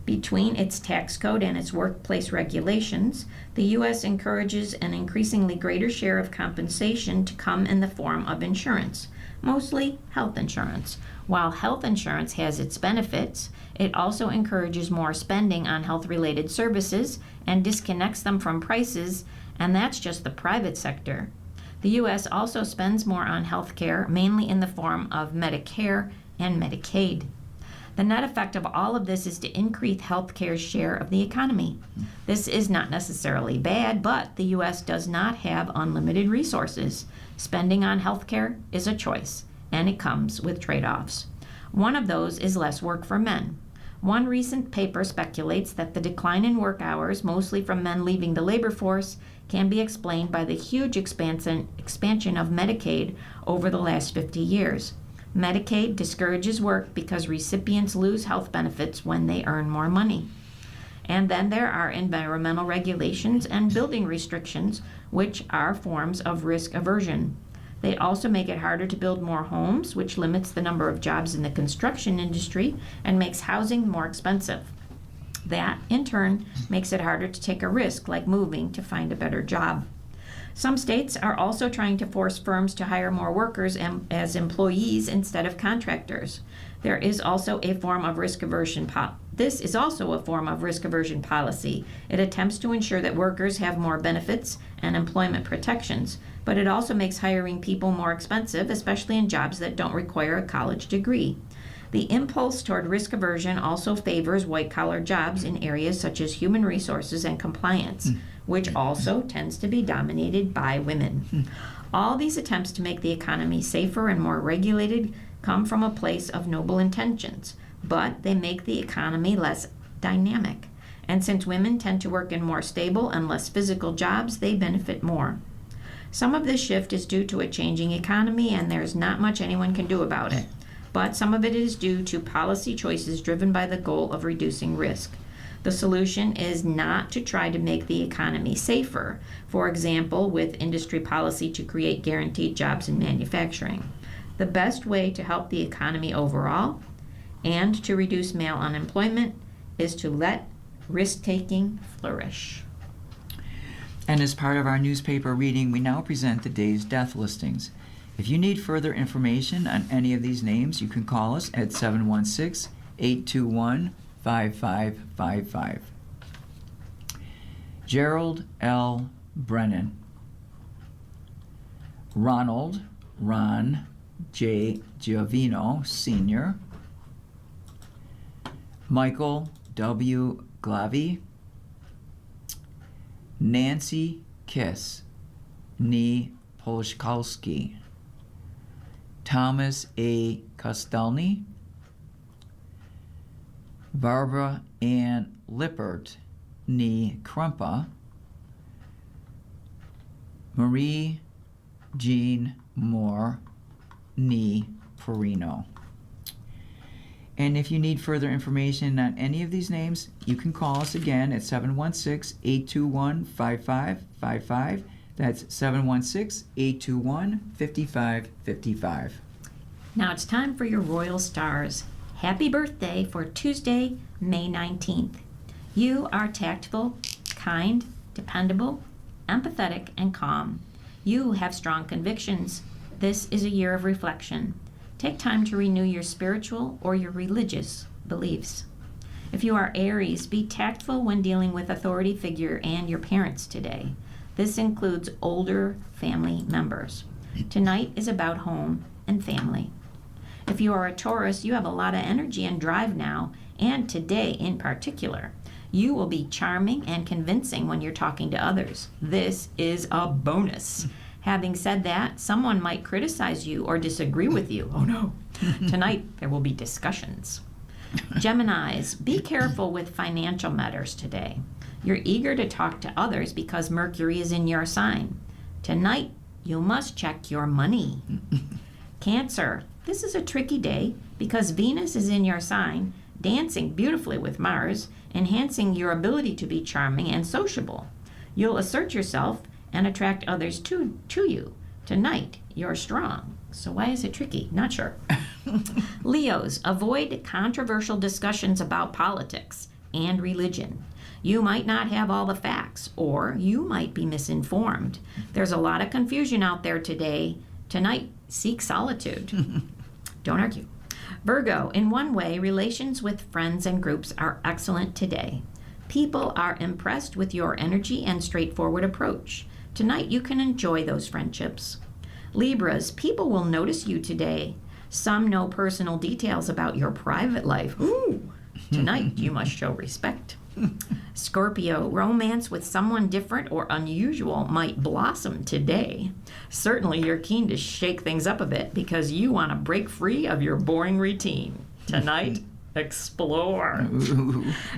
Between its tax code and its workplace regulations, the U.S. encourages an increasingly greater share of compensation to come in the form of insurance, mostly health insurance. While health insurance has its benefits, it also encourages more spending on health-related services and disconnects them from prices, and that's just the private sector. The U.S. also spends more on health care, mainly in the form of Medicare and Medicaid. The net effect of all of this is to increase health care's share of the economy. This is not necessarily bad, but the U.S. does not have unlimited resources. Spending on health care is a choice, and it comes with trade-offs. One of those is less work for men. One recent paper speculates that the decline in work hours, mostly from men leaving the labor force, can be explained by the huge expansion of Medicaid over the last 50 years. Medicaid discourages work because recipients lose health benefits when they earn more money. And then there are environmental regulations and building restrictions, which are forms of risk aversion. They also make it harder to build more homes, which limits the number of jobs in the construction industry and makes housing more expensive. That, in turn, makes it harder to take a risk like moving to find a better job. Some states are also trying to force firms to hire more workers as employees instead of contractors. There is also a form of risk aversion This is also a form of risk aversion policy. It attempts to ensure that workers have more benefits and employment protections, but it also makes hiring people more expensive, especially in jobs that don't require a college degree. The impulse toward risk aversion also favors white-collar jobs in areas such as human resources and compliance, which also tends to be dominated by women. All these attempts to make the economy safer and more regulated come from a place of noble intentions, but they make the economy less dynamic. And since women tend to work in more stable and less physical jobs, they benefit more. Some of this shift is due to a changing economy, and there's not much anyone can do about it. But some of it is due to policy choices driven by the goal of reducing risk. The solution is not to try to make the economy safer, for example, with industry policy to create guaranteed jobs in manufacturing. The best way to help the economy overall and to reduce male unemployment is to let risk-taking flourish. And as part of our newspaper reading, we now present the day's death listings. If you need further information on any of these names, you can call us at 716-821-5555. Gerald L. Brennan. Ronald Ron J. Giovino, Sr. Michael W. Glavy. Nancy Kiss, Nee Polszkowski. Thomas A. Kostelny. Barbara Ann Lippert, Nee Krumpa. Marie Jean Moore, Nee Perino. And if you need further information on any of these names, you can call us again at 716-821-5555. That's 716-821-5555. Now it's time for your royal stars. Happy birthday for Tuesday, May 19th. You are tactful, kind, dependable, empathetic, and calm. You have strong convictions. This is a year of reflection. Take time to renew your spiritual or your religious beliefs. If you are Aries, be tactful when dealing with authority figure and your parents today. This includes older family members. Tonight is about home and family. If you are a Taurus, you have a lot of energy and drive now, and today in particular. You will be charming and convincing when you're talking to others. This is a bonus. Having said that, someone might criticize you or disagree with you. Oh no. Tonight there will be discussions. Geminis, be careful with financial matters today. You're eager to talk to others because Mercury is in your sign. Tonight you must check your money. Cancer, this is a tricky day because Venus is in your sign, dancing beautifully with Mars, enhancing your ability to be charming and sociable. You'll assert yourself and attract others to you. Tonight, you're strong. So why is it tricky? Not sure. Leos, avoid controversial discussions about politics and religion. You might not have all the facts, or you might be misinformed. There's a lot of confusion out there today. Tonight, seek solitude. Don't argue. Virgo, in one way, relations with friends and groups are excellent today. People are impressed with your energy and straightforward approach. Tonight you can enjoy those friendships. Libras, people will notice you today. Some know personal details about your private life. Ooh, tonight you must show respect. Scorpio, romance with someone different or unusual might blossom today. Certainly you're keen to shake things up a bit because you want to break free of your boring routine. Tonight, explore.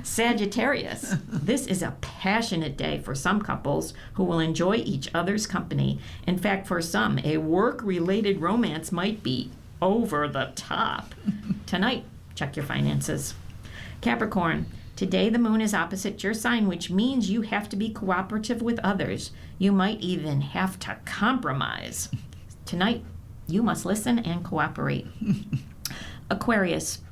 Sagittarius, this is a passionate day for some couples who will enjoy each other's company. In fact, for some, a work-related romance might be over the top. Tonight, check your finances. Capricorn, today the moon is opposite your sign, which means you have to be cooperative with others. You might even have to compromise. Tonight, you must listen and cooperate. Aquarius,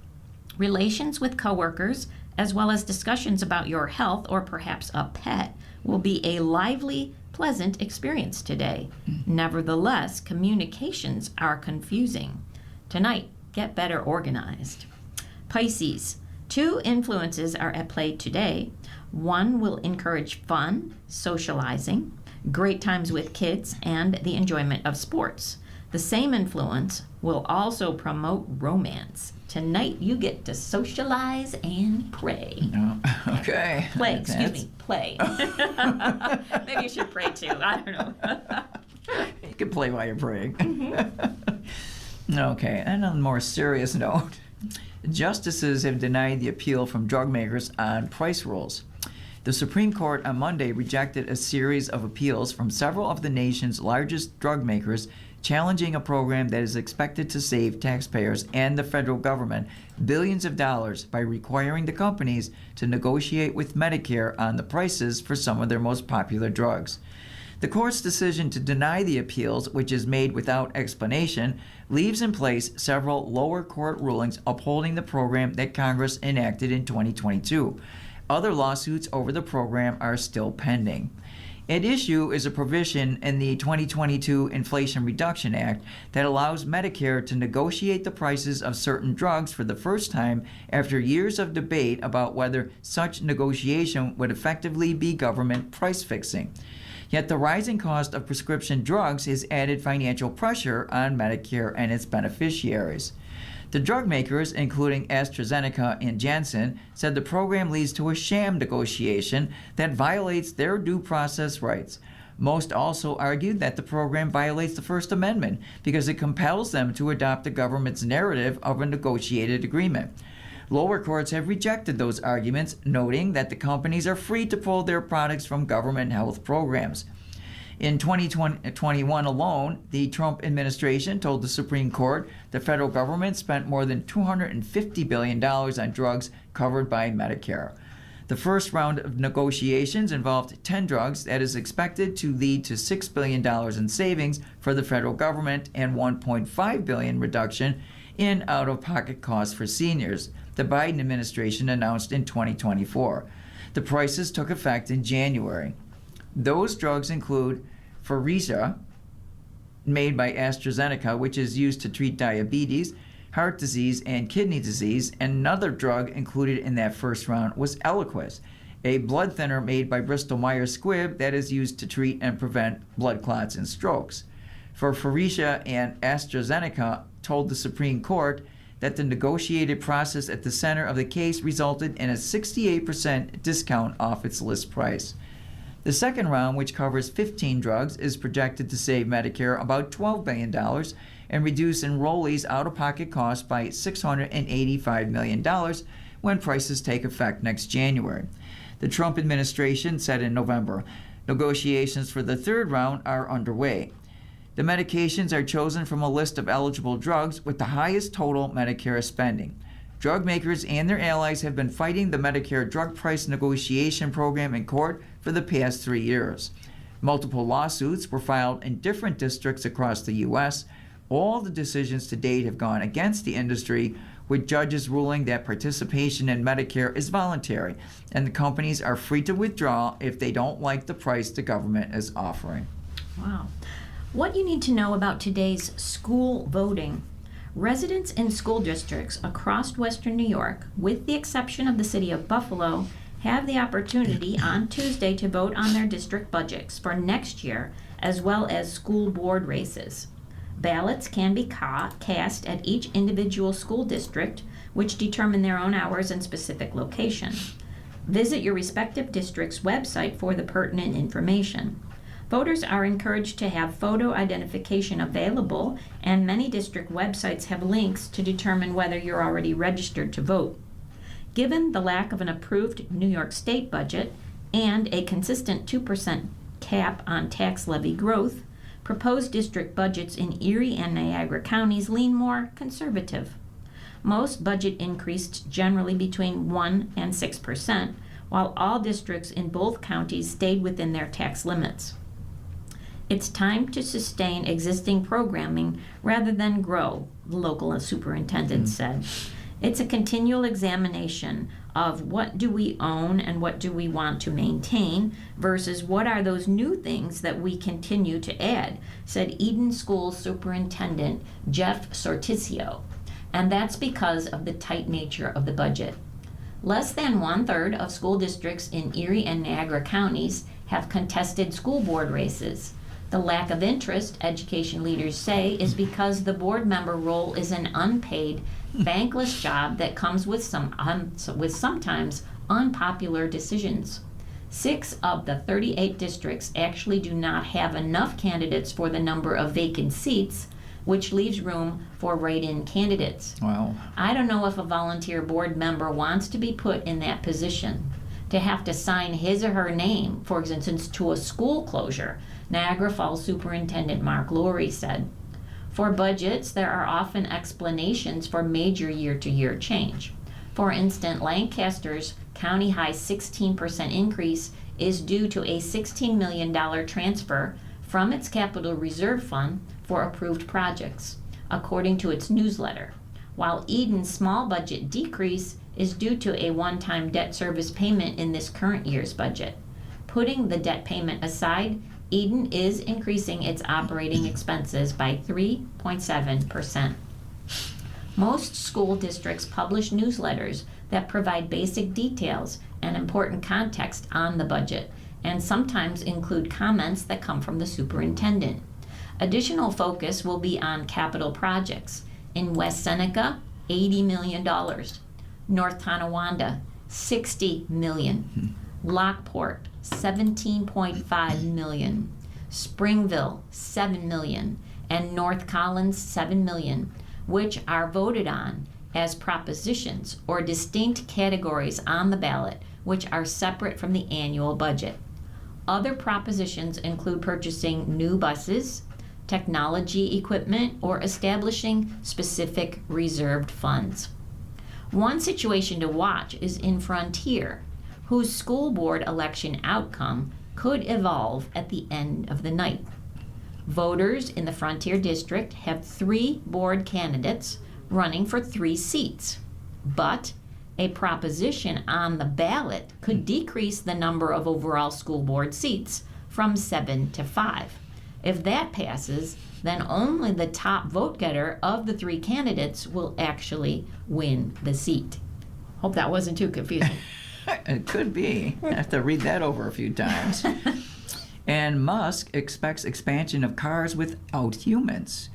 relations with coworkers, as well as discussions about your health or perhaps a pet, will be a lively pleasant experience today. Nevertheless, communications are confusing. Tonight, get better organized. Pisces, 2 influences are at play today. One will encourage fun, socializing, great times with kids, and the enjoyment of sports. The same influence will also promote romance. Tonight you get to socialize and pray. Oh, okay. Play, excuse me, play. Maybe you should pray too. I don't know. You can play while you're praying. Okay, and on a more serious note, justices have denied the appeal from drug makers on price rules. The Supreme Court on Monday rejected a series of appeals from several of the nation's largest drug makers challenging a program that is expected to save taxpayers and the federal government billions of dollars by requiring the companies to negotiate with Medicare on the prices for some of their most popular drugs. The court's decision to deny the appeals, which is made without explanation, leaves in place several lower court rulings upholding the program that Congress enacted in 2022. Other lawsuits over the program are still pending. At issue is a provision in the 2022 Inflation Reduction Act that allows Medicare to negotiate the prices of certain drugs for the first time after years of debate about whether such negotiation would effectively be government price fixing. Yet the rising cost of prescription drugs has added financial pressure on Medicare and its beneficiaries. The drug makers, including AstraZeneca and Janssen, said the program leads to a sham negotiation that violates their due process rights. Most also argued that the program violates the First Amendment because it compels them to adopt the government's narrative of a negotiated agreement. Lower courts have rejected those arguments, noting that the companies are free to pull their products from government health programs. In 2021 alone, the Trump administration told the Supreme Court the federal government spent more than $250 billion on drugs covered by Medicare. The first round of negotiations involved 10 drugs that is expected to lead to $6 billion in savings for the federal government and $1.5 billion reduction in out-of-pocket costs for seniors, the Biden administration announced in 2024. The prices took effect in January. Those drugs include Farxiga, made by AstraZeneca, which is used to treat diabetes, heart disease, and kidney disease. And another drug included in that first round was Eliquis, a blood thinner made by Bristol Myers Squibb that is used to treat and prevent blood clots and strokes. For Farxiga, and AstraZeneca told the Supreme Court that the negotiated process at the center of the case resulted in a 68% discount off its list price. The second round, which covers 15 drugs, is projected to save Medicare about $12 billion and reduce enrollees' out-of-pocket costs by $685 million when prices take effect next January. The Trump administration said in November, negotiations for the third round are underway. The medications are chosen from a list of eligible drugs with the highest total Medicare spending. Drug makers and their allies have been fighting the Medicare drug price negotiation program in court for the past 3 years. Multiple lawsuits were filed in different districts across the U.S. All the decisions to date have gone against the industry, with judges ruling that participation in Medicare is voluntary and the companies are free to withdraw if they don't like the price the government is offering. Wow. What you need to know about today's school voting. Residents in school districts across Western New York, with the exception of the city of Buffalo, have the opportunity on Tuesday to vote on their district budgets for next year, as well as school board races. Ballots can be cast at each individual school district, which determine their own hours and specific location. Visit your respective district's website for the pertinent information. Voters are encouraged to have photo identification available, and many district websites have links to determine whether you're already registered to vote. Given the lack of an approved New York State budget and a consistent 2% cap on tax levy growth, proposed district budgets in Erie and Niagara counties lean more conservative. Most budget increased generally between 1% and 6%, while all districts in both counties stayed within their tax limits. It's time to sustain existing programming rather than grow, the local superintendent said. It's a continual examination of what do we own and what do we want to maintain versus what are those new things that we continue to add, said Eden School Superintendent Jeff Sortisio. And that's because of the tight nature of the budget. Less than 1/3 of school districts in Erie and Niagara counties have contested school board races. The lack of interest, education leaders say, is because the board member role is an unpaid, thankless job that comes with sometimes unpopular decisions. 6 of the 38 districts actually do not have enough candidates for the number of vacant seats, which leaves room for write-in candidates. Wow. I don't know if a volunteer board member wants to be put in that position, to have to sign his or her name, for instance, to a school closure, Niagara Falls Superintendent Mark Lurie said. For budgets, there are often explanations for major year-to-year change. For instance, Lancaster's county-high 16% increase is due to a $16 million transfer from its capital reserve fund for approved projects, according to its newsletter, while Eden's small budget decrease is due to a one-time debt service payment in this current year's budget. Putting the debt payment aside, Eden is increasing its operating expenses by 3.7%. Most school districts publish newsletters that provide basic details and important context on the budget, and sometimes include comments that come from the superintendent. Additional focus will be on capital projects. In West Seneca, $80 million. North Tonawanda, $60 million. Lockport, $17.5 million. Springville, $7 million. And North Collins, $7 million, which are voted on as propositions or distinct categories on the ballot, which are separate from the annual budget. Other propositions include purchasing new buses, technology equipment, or establishing specific reserved funds. One situation to watch is in Frontier, whose school board election outcome could evolve at the end of the night. Voters in the Frontier District have 3 board candidates running for 3 seats, but a proposition on the ballot could decrease the number of overall school board seats from 7 to 5. If that passes, then only the top vote getter of the 3 candidates will actually win the seat. Hope that wasn't too confusing. It could be. I have to read that over a few times. And Musk expects expansion of cars without humans.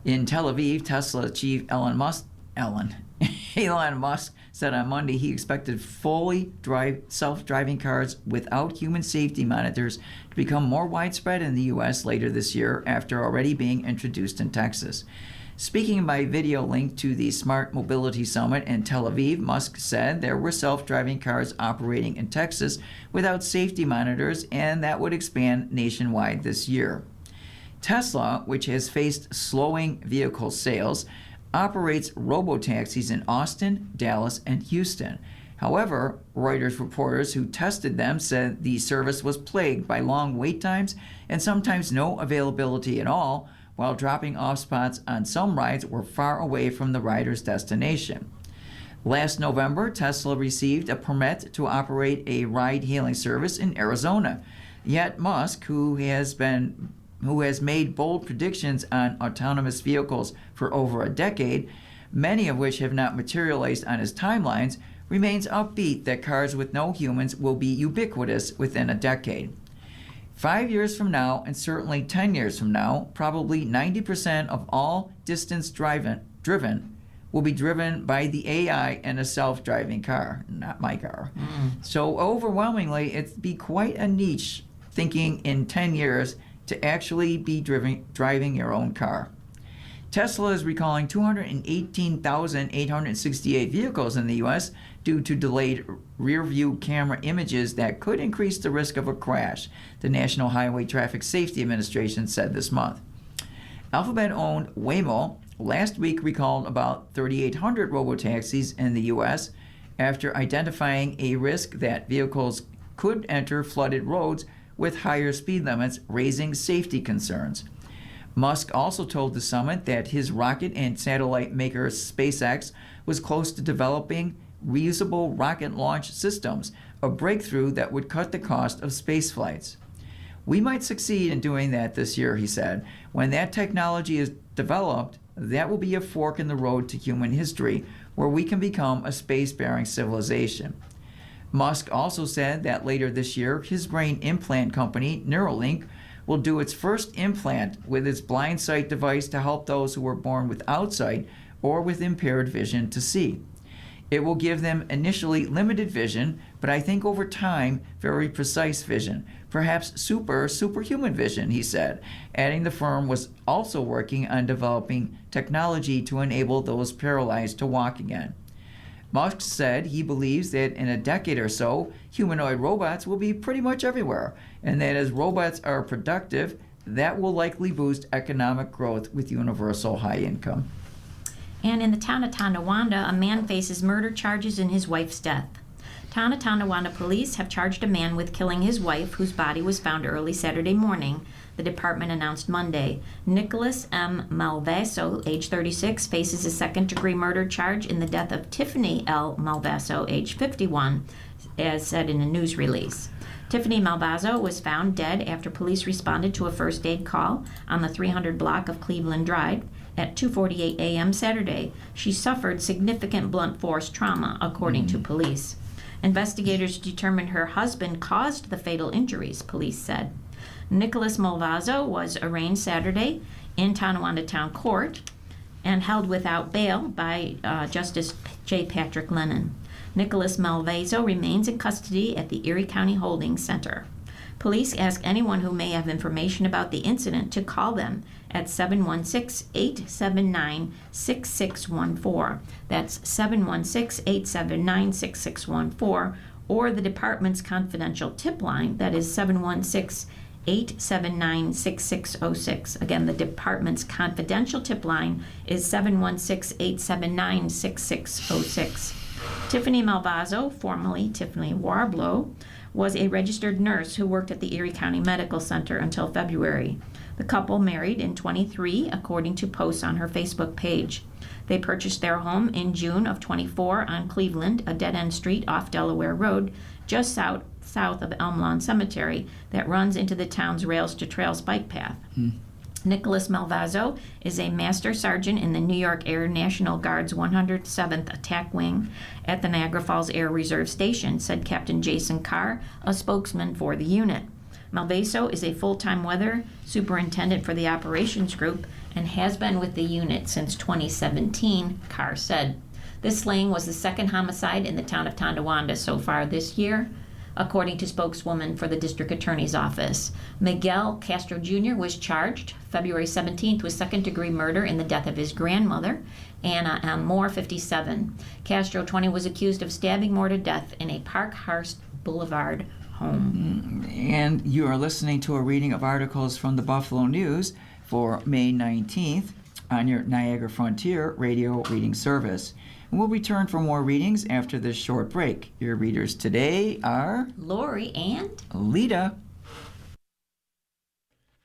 In Tel Aviv, Tesla chief Elon Musk said on Monday he expected fully self-driving cars without human safety monitors to become more widespread in the U.S. later this year after already being introduced in Texas. Speaking by video link to the Smart Mobility Summit in Tel Aviv, Musk said there were self-driving cars operating in Texas without safety monitors, and that would expand nationwide this year. Tesla, which has faced slowing vehicle sales, operates robotaxis in Austin, Dallas, and Houston. However, Reuters reporters who tested them said the service was plagued by long wait times and sometimes no availability at all, while dropping off spots on some rides were far away from the rider's destination. Last November, Tesla received a permit to operate a ride-hailing service in Arizona. Yet Musk, who has made bold predictions on autonomous vehicles for over a decade, many of which have not materialized on his timelines, remains upbeat that cars with no humans will be ubiquitous within a decade. 5 years from now, and certainly 10 years from now, probably 90% of all distance driven will be driven by the AI in a self-driving car, not my car. So overwhelmingly, it'd be quite a niche thinking in 10 years to actually be driving your own car. Tesla is recalling 218,868 vehicles in the U.S. due to delayed rear-view camera images that could increase the risk of a crash, the National Highway Traffic Safety Administration said this month. Alphabet-owned Waymo last week recalled about 3,800 robotaxis in the U.S. after identifying a risk that vehicles could enter flooded roads with higher speed limits, raising safety concerns. Musk also told the summit that his rocket and satellite maker SpaceX was close to developing reusable rocket launch systems, a breakthrough that would cut the cost of space flights. We might succeed in doing that this year, he said. When that technology is developed, that will be a fork in the road to human history, where we can become a space-faring civilization. Musk also said that later this year, his brain implant company, Neuralink, will do its first implant with its blind sight device to help those who were born without sight or with impaired vision to see. It will give them initially limited vision, but I think over time, very precise vision, perhaps superhuman vision, he said, adding the firm was also working on developing technology to enable those paralyzed to walk again. Musk said he believes that in a decade or so, humanoid robots will be pretty much everywhere, and that as robots are productive, that will likely boost economic growth with universal high income. And in the town of Tonawanda, a man faces murder charges in his wife's death. Town of Tonawanda police have charged a man with killing his wife, whose body was found early Saturday morning, the department announced Monday. Nicholas M. Malvaso, age 36, faces a second-degree murder charge in the death of Tiffany L. Malvaso, age 51, as said in a news release. Tiffany Malvaso was found dead after police responded to a first aid call on the 300 block of Cleveland Drive at 2:48 a.m. Saturday. She suffered significant blunt force trauma, according to police. Investigators determined her husband caused the fatal injuries, police said. Nicholas Malvaso was arraigned Saturday in Tonawanda Town Court and held without bail by Justice J. Patrick Lennon. Nicholas Malvaso remains in custody at the Erie County Holding Center. Police ask anyone who may have information about the incident to call them at 716-879-6614. That's 716-879-6614, or the department's confidential tip line, that is 716-879-6606. Again, the department's confidential tip line is 716-879-6606. Tiffany Malvaso, formerly Tiffany Warblow, was a registered nurse who worked at the Erie County Medical Center until February. The couple married in 23, according to posts on her Facebook page. They purchased their home in June of 24 on Cleveland, a dead-end street off Delaware Road, just south of Elm Lawn Cemetery that runs into the town's Rails to Trails bike path. Nicholas Malvaso is a master sergeant in the New York Air National Guard's 107th Attack Wing at the Niagara Falls Air Reserve Station, said Captain Jason Carr, a spokesman for the unit. Malvaso is a full-time weather superintendent for the operations group and has been with the unit since 2017, Carr said. This slaying was the second homicide in the town of Tonawanda so far this year, according to spokeswoman for the district attorney's office. Miguel Castro Jr. was charged February 17th with second-degree murder in the death of his grandmother, Anna M. Moore, 57. Castro, 20, was accused of stabbing Moore to death in a Parkhurst Boulevard home. And you are listening to a reading of articles from the Buffalo News for May 19th on your Niagara Frontier radio reading service. We'll return for more readings after this short break. Your readers today are Lori and Lita.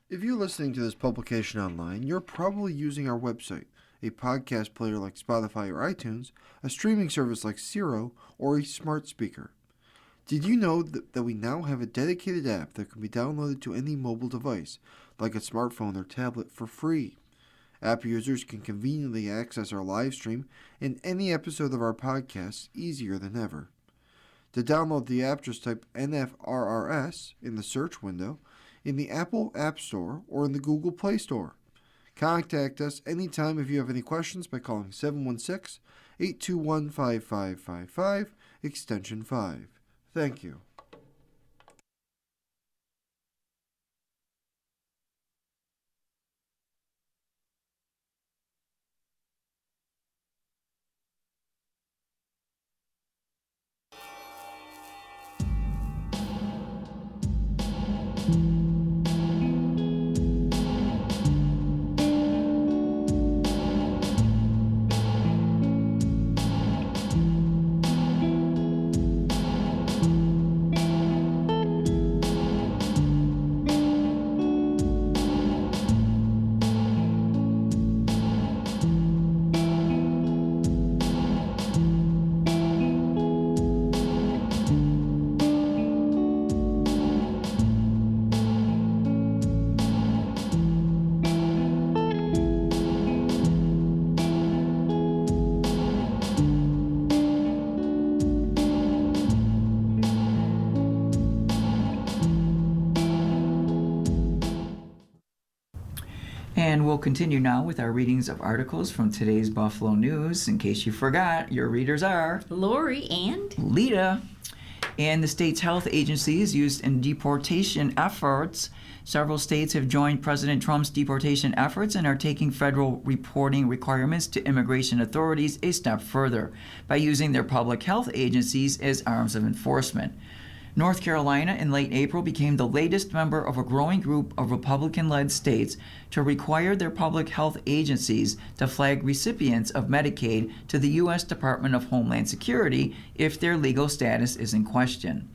If you're listening to this publication online, you're probably using our website, a podcast player like Spotify or iTunes, a streaming service like Siro, or a smart speaker. Did you know that we now have a dedicated app that can be downloaded to any mobile device, like a smartphone or tablet, for free? App users can conveniently access our live stream and any episode of our podcast easier than ever. To download the app, just type NFRRS in the search window in the Apple App Store or in the Google Play Store. Contact us anytime if you have any questions by calling 716-821-5555, extension 5. Thank you. will continue now with our readings of articles from today's Buffalo News. In case you forgot, your readers are Lori and Lita. And the state's health agencies used in deportation efforts. Several states have joined President Trump's deportation efforts and are taking federal reporting requirements to immigration authorities a step further by using their public health agencies as arms of enforcement. North Carolina in late April became the latest member of a growing group of Republican-led states to require their public health agencies to flag recipients of Medicaid to the U.S. Department of Homeland Security if their legal status is in question.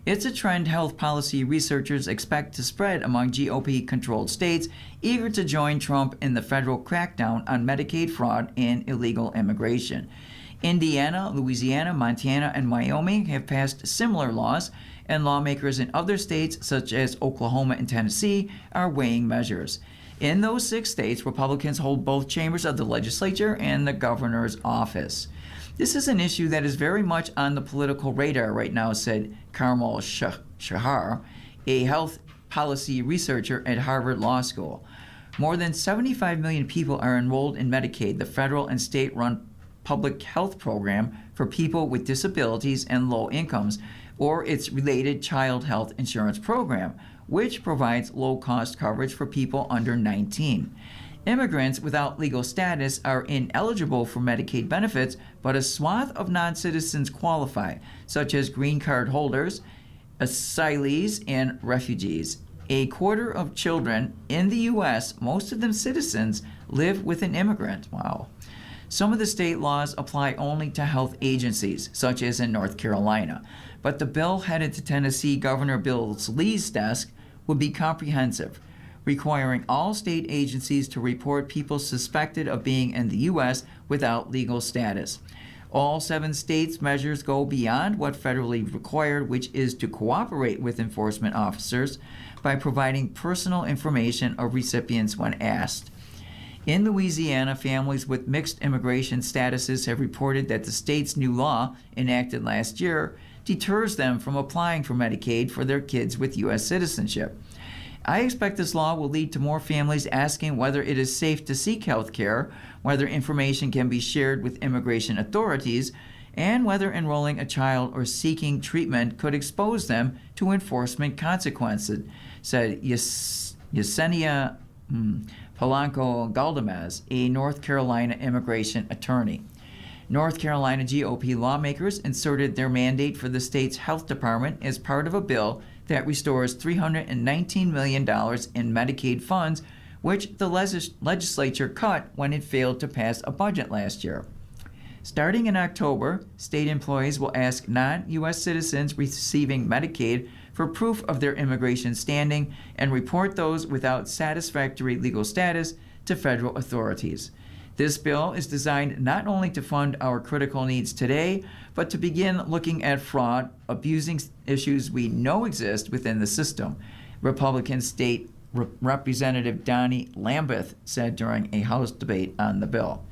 It's a trend health policy researchers expect to spread among GOP-controlled states eager to join Trump in the federal crackdown on Medicaid fraud and illegal immigration. Indiana, Louisiana, Montana, and Wyoming have passed similar laws, and lawmakers in other states, such as Oklahoma and Tennessee, are weighing measures. In those 6 states, Republicans hold both chambers of the legislature and the governor's office. This is an issue that is very much on the political radar right now, said Karmal Shahar, a health policy researcher at Harvard Law School. More than 75 million people are enrolled in Medicaid, the federal and state-run public health program for people with disabilities and low incomes, or its related child health insurance program, which provides low-cost coverage for people under 19. Immigrants without legal status are ineligible for Medicaid benefits, but a swath of non-citizens qualify, such as green card holders, asylees, and refugees. A quarter of children in the U.S., most of them citizens, live with an immigrant. Wow. Some of the state laws apply only to health agencies, such as in North Carolina, but the bill headed to Tennessee Governor Bill Lee's desk would be comprehensive, requiring all state agencies to report people suspected of being in the U.S. without legal status. All 7 states' measures go beyond what federally required, which is to cooperate with enforcement officers by providing personal information of recipients when asked. In Louisiana, families with mixed immigration statuses have reported that the state's new law, enacted last year, deters them from applying for Medicaid for their kids with U.S. citizenship. I expect this law will lead to more families asking whether it is safe to seek health care, whether information can be shared with immigration authorities, and whether enrolling a child or seeking treatment could expose them to enforcement consequences, said Yesenia Polanco Galdamez, a North Carolina immigration attorney. North Carolina GOP lawmakers inserted their mandate for the state's health department as part of a bill that restores $319 million in Medicaid funds, which the legislature cut when it failed to pass a budget last year. Starting in October, state employees will ask non-U.S. citizens receiving Medicaid for proof of their immigration standing and report those without satisfactory legal status to federal authorities. This bill is designed not only to fund our critical needs today, but to begin looking at fraud, abusing issues we know exist within the system, Republican State Representative Donnie Lambeth said during a House debate on the bill.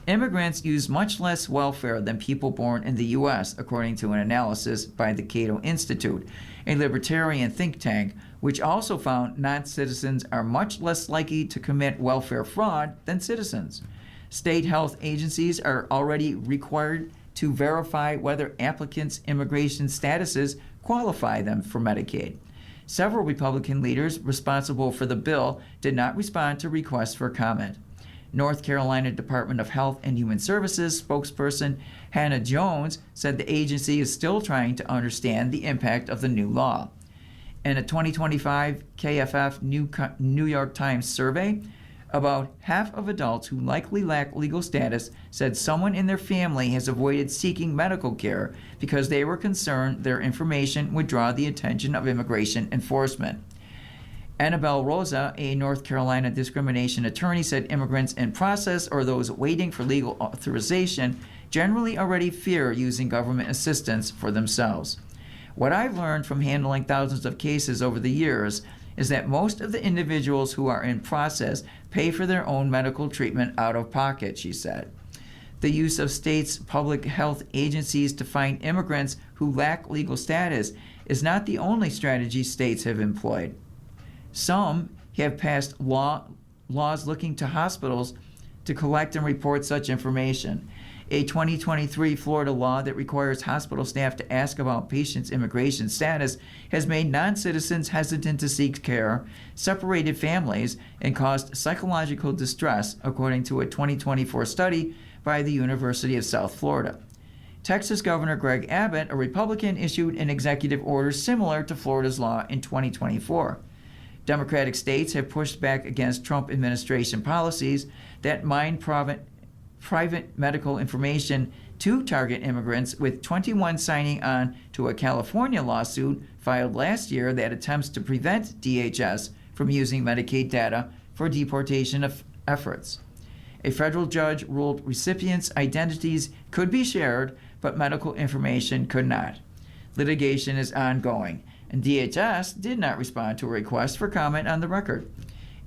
Immigrants use much less welfare than people born in the U.S., according to an analysis by the Cato Institute, a libertarian think tank, which also found non-citizens are much less likely to commit welfare fraud than citizens. State health agencies are already required to verify whether applicants' immigration statuses qualify them for Medicaid. Several Republican leaders responsible for the bill did not respond to requests for comment. North Carolina Department of Health and Human Services spokesperson Hannah Jones said the agency is still trying to understand the impact of the new law. In a 2025 KFF New York Times survey, about half of adults who likely lack legal status said someone in their family has avoided seeking medical care because they were concerned their information would draw the attention of immigration enforcement. Annabelle Rosa, a North Carolina discrimination attorney, said immigrants in process or those waiting for legal authorization generally already fear using government assistance for themselves. What I've learned from handling thousands of cases over the years is that most of the individuals who are in process pay for their own medical treatment out of pocket, she said. The use of states' public health agencies to find immigrants who lack legal status is not the only strategy states have employed. Some have passed laws looking to hospitals to collect and report such information. A 2023 Florida law that requires hospital staff to ask about patients' immigration status has made non-citizens hesitant to seek care, separated families, and caused psychological distress, according to a 2024 study by the University of South Florida. Texas Governor Greg Abbott, a Republican, issued an executive order similar to Florida's law in 2024. Democratic states have pushed back against Trump administration policies that mine private medical information to target immigrants, with 21 signing on to a California lawsuit filed last year that attempts to prevent DHS from using Medicaid data for deportation efforts. A federal judge ruled recipients' identities could be shared, but medical information could not. Litigation is ongoing, and DHS did not respond to a request for comment on the record.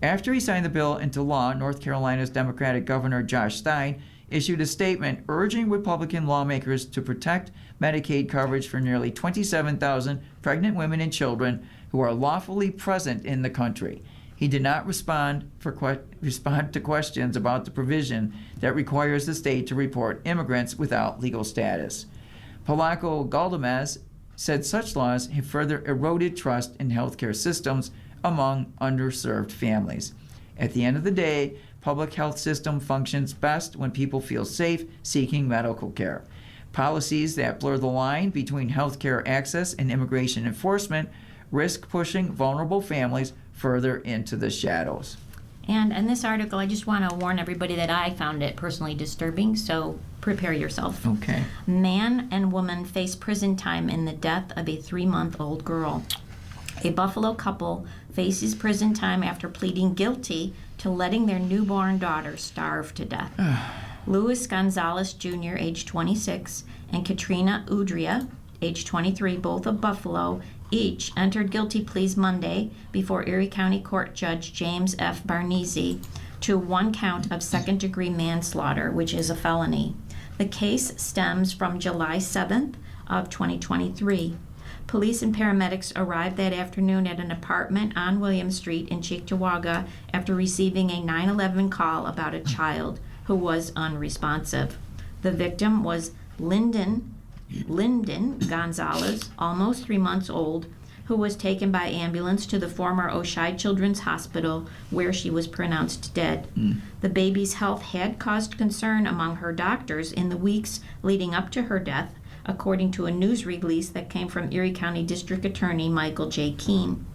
After he signed the bill into law, North Carolina's Democratic Governor Josh Stein issued a statement urging Republican lawmakers to protect Medicaid coverage for nearly 27,000 pregnant women and children who are lawfully present in the country. He did not respond to questions about the provision that requires the state to report immigrants without legal status. Palaco Galdamez said such laws have further eroded trust in healthcare systems among underserved families. At the end of the day, public health system functions best when people feel safe seeking medical care. Policies that blur the line between healthcare access and immigration enforcement risk pushing vulnerable families further into the shadows. And in this article, I just want to warn everybody that I found it personally disturbing, so prepare yourself. Okay. Man and woman face prison time in the death of a 3-month-old girl. A Buffalo couple faces prison time after pleading guilty to letting their newborn daughter starve to death. Luis Gonzalez Jr., age 26, and Katrina Udria, age 23, both of Buffalo, each entered guilty pleas Monday before Erie County Court Judge James F. Barnese to one count of second-degree manslaughter, which is a felony. The case stems from July 7th of 2023. Police and paramedics arrived that afternoon at an apartment on William Street in Cheektowaga after receiving a 911 call about a child who was unresponsive. The victim was Lyndon Gonzalez, almost 3 months old, who was taken by ambulance to the former Oshai Children's Hospital, where she was pronounced dead. The baby's health had caused concern among her doctors in the weeks leading up to her death, according to a news release that came from Erie County District Attorney Michael J. Keene.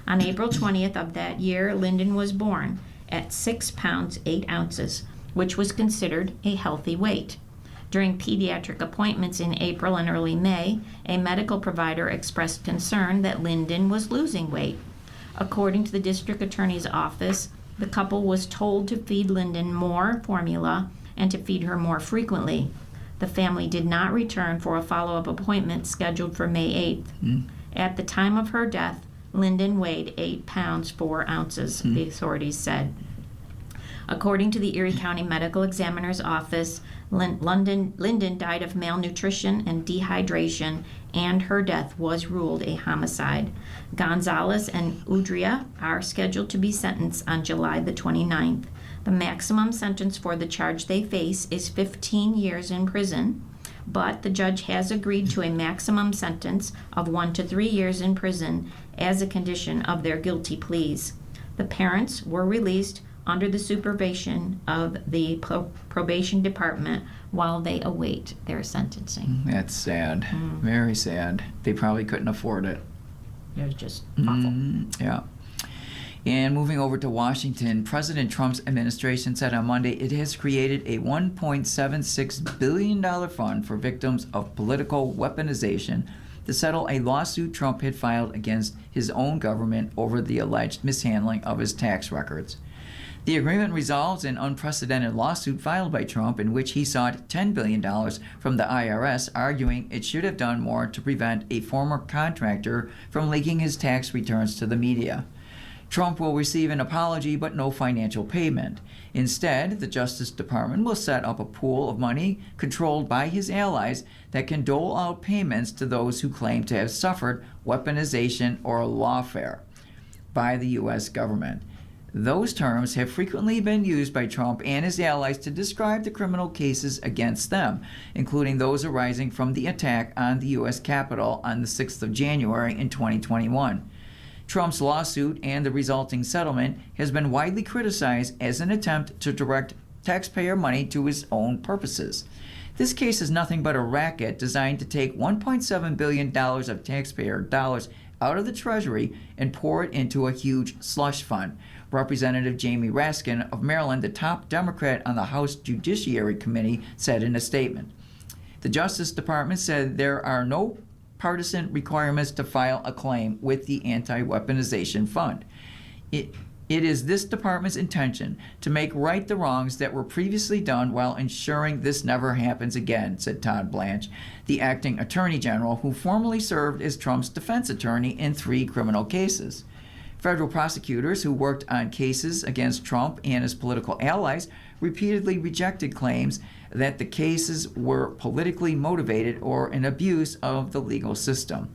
On April 20th of that year, Lyndon was born at 6 pounds 8 ounces, which was considered a healthy weight. During pediatric appointments in April and early May, a medical provider expressed concern that Lyndon was losing weight. According to the district attorney's office, the couple was told to feed Lyndon more formula and to feed her more frequently. The family did not return for a follow-up appointment scheduled for May 8th. At the time of her death, Lyndon weighed 8 pounds 4 ounces, the authorities said. According to the Erie County Medical Examiner's Office, Lyndon died of malnutrition and dehydration, and her death was ruled a homicide. Gonzalez and Udria are scheduled to be sentenced on July the 29th. The maximum sentence for the charge they face is 15 years in prison, but the judge has agreed to a maximum sentence of 1 to 3 years in prison as a condition of their guilty pleas. The parents were released under the supervision of the probation department while they await their sentencing. That's sad. Very sad. They probably couldn't afford it. It was just awful. Yeah. And moving over to Washington, President Trump's administration said on Monday it has created a $1.76 billion fund for victims of political weaponization to settle a lawsuit Trump had filed against his own government over the alleged mishandling of his tax records. The agreement resolves an unprecedented lawsuit filed by Trump in which he sought $10 billion from the IRS, arguing it should have done more to prevent a former contractor from leaking his tax returns to the media. Trump will receive an apology but no financial payment. Instead, the Justice Department will set up a pool of money controlled by his allies that can dole out payments to those who claim to have suffered weaponization or lawfare by the U.S. government. Those terms have frequently been used by Trump and his allies to describe the criminal cases against them, including those arising from the attack on the U.S. Capitol on the 6th of January in 2021. Trump's lawsuit and the resulting settlement has been widely criticized as an attempt to direct taxpayer money to his own purposes. This case is nothing but a racket designed to take $1.7 billion of taxpayer dollars out of the Treasury and pour it into a huge slush fund. Representative Jamie Raskin of Maryland, the top Democrat on the House Judiciary Committee, said in a statement. The Justice Department said there are no partisan requirements to file a claim with the Anti-Weaponization Fund. It is this department's intention to make right the wrongs that were previously done while ensuring this never happens again, said Todd Blanche, the acting attorney general who formerly served as Trump's defense attorney in 3 criminal cases. Federal prosecutors who worked on cases against Trump and his political allies repeatedly rejected claims that the cases were politically motivated or an abuse of the legal system.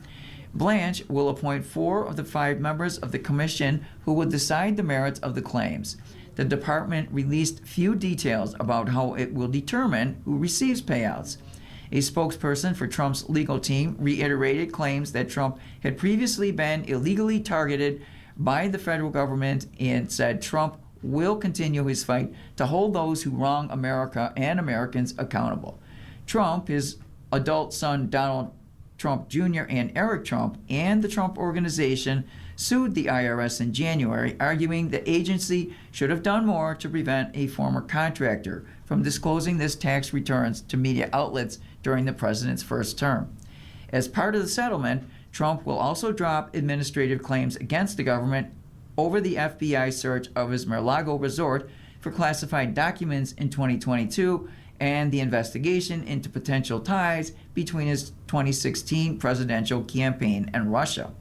Blanche will appoint 4 of the 5 members of the commission who will decide the merits of the claims. The department released few details about how it will determine who receives payouts. A spokesperson for Trump's legal team reiterated claims that Trump had previously been illegally targeted by the federal government and said Trump will continue his fight to hold those who wrong America and Americans accountable. Trump, his adult son Donald Trump Jr. and Eric Trump, and the Trump Organization sued the IRS in January, arguing the agency should have done more to prevent a former contractor from disclosing his tax returns to media outlets during the president's first term. As part of the settlement, Trump will also drop administrative claims against the government over the FBI search of his Mar-a-Lago resort for classified documents in 2022 and the investigation into potential ties between his 2016 presidential campaign and Russia.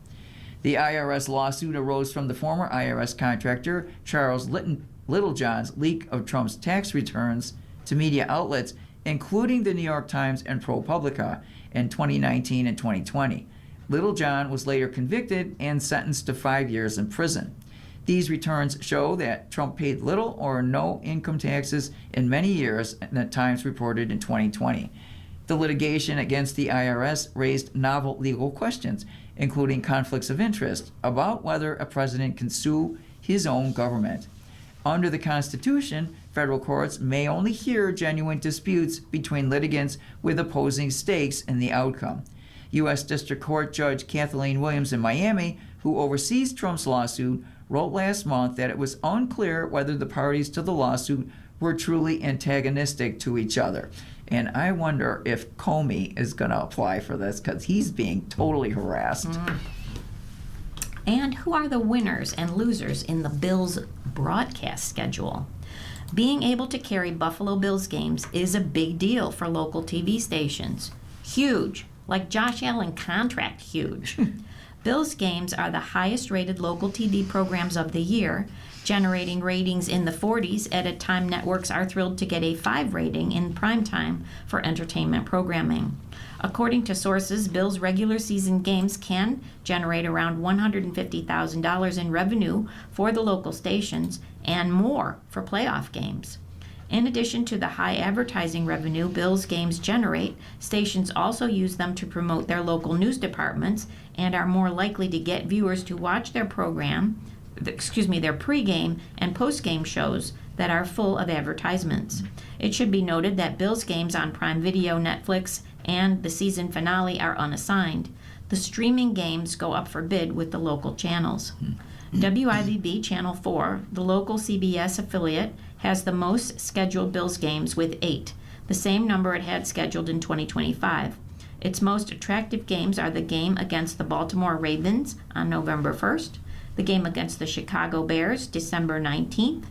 The IRS lawsuit arose from the former IRS contractor Charles Littlejohn's leak of Trump's tax returns to media outlets, including the New York Times and ProPublica, in 2019 and 2020. Littlejohn was later convicted and sentenced to 5 years in prison. These returns show that Trump paid little or no income taxes in many years, and the Times reported in 2020. The litigation against the IRS raised novel legal questions, including conflicts of interest about whether a president can sue his own government. Under the Constitution, federal courts may only hear genuine disputes between litigants with opposing stakes in the outcome. U.S. District Court Judge Kathleen Williams in Miami, who oversees Trump's lawsuit, wrote last month that it was unclear whether the parties to the lawsuit were truly antagonistic to each other. And I wonder if Comey is going to apply for this because he's being totally harassed. And who are the winners and losers in the Bills broadcast schedule? Being able to carry Buffalo Bills games is a big deal for local TV stations. Huge, like Josh Allen contract huge. Bills games are the highest rated local TV programs of the year, generating ratings in the 40s at a time networks are thrilled to get a 5 rating in primetime for entertainment programming. According to sources, Bills regular season games can generate around $150,000 in revenue for the local stations and more for playoff games. In addition to the high advertising revenue Bills games generate, stations also use them to promote their local news departments and are more likely to get viewers to watch their pregame and postgame shows that are full of advertisements. It should be noted that Bills games on Prime Video, Netflix, and the season finale are unassigned. The streaming games go up for bid with the local channels. WIVB Channel 4, the local CBS affiliate, has the most scheduled Bills games with 8, the same number it had scheduled in 2025. Its most attractive games are the game against the Baltimore Ravens on November 1st, the game against the Chicago Bears December 19th,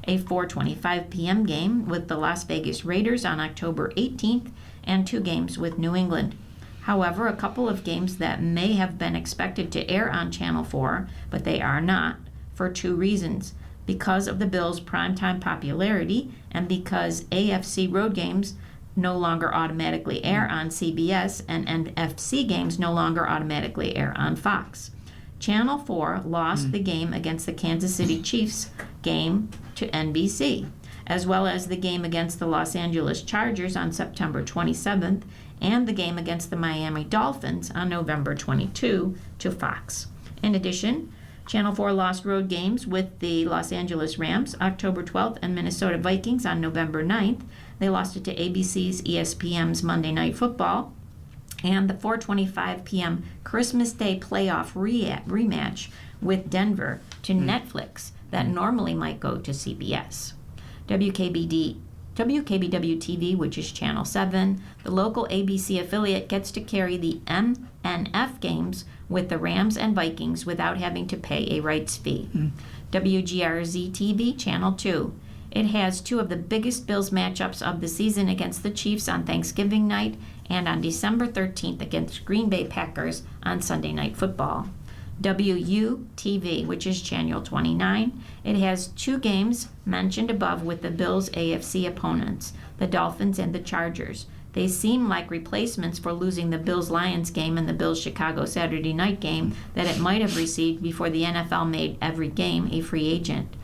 a 4:25 p.m. game with the Las Vegas Raiders on October 18th, and 2 games with New England. However, a couple of games that may have been expected to air on Channel 4, but they are not, for 2 reasons. Because of the Bills' primetime popularity and because AFC road games no longer automatically air on CBS and NFC games no longer automatically air on Fox. Channel 4 lost the game against the Kansas City Chiefs game to NBC, as well as the game against the Los Angeles Chargers on September 27th and the game against the Miami Dolphins on November 22 to Fox. In addition, Channel 4 lost road games with the Los Angeles Rams October 12th and Minnesota Vikings on November 9th. They lost it to ABC's ESPN's Monday Night Football. And the 4:25 p.m. Christmas Day playoff rematch with Denver to Netflix that normally might go to CBS. WKBW-TV, which is Channel 7, the local ABC affiliate, gets to carry the MNF games with the Rams and Vikings without having to pay a rights fee. WGRZ-TV, Channel 2. It has two of the biggest Bills matchups of the season against the Chiefs on Thanksgiving night and on December 13th against Green Bay Packers on Sunday Night Football. WU-TV, which is Channel 29. It has two games mentioned above with the Bills' AFC opponents, the Dolphins and the Chargers. They seem like replacements for losing the Bills-Lions game and the Bills-Chicago Saturday night game that it might have received before the NFL made every game a free agent.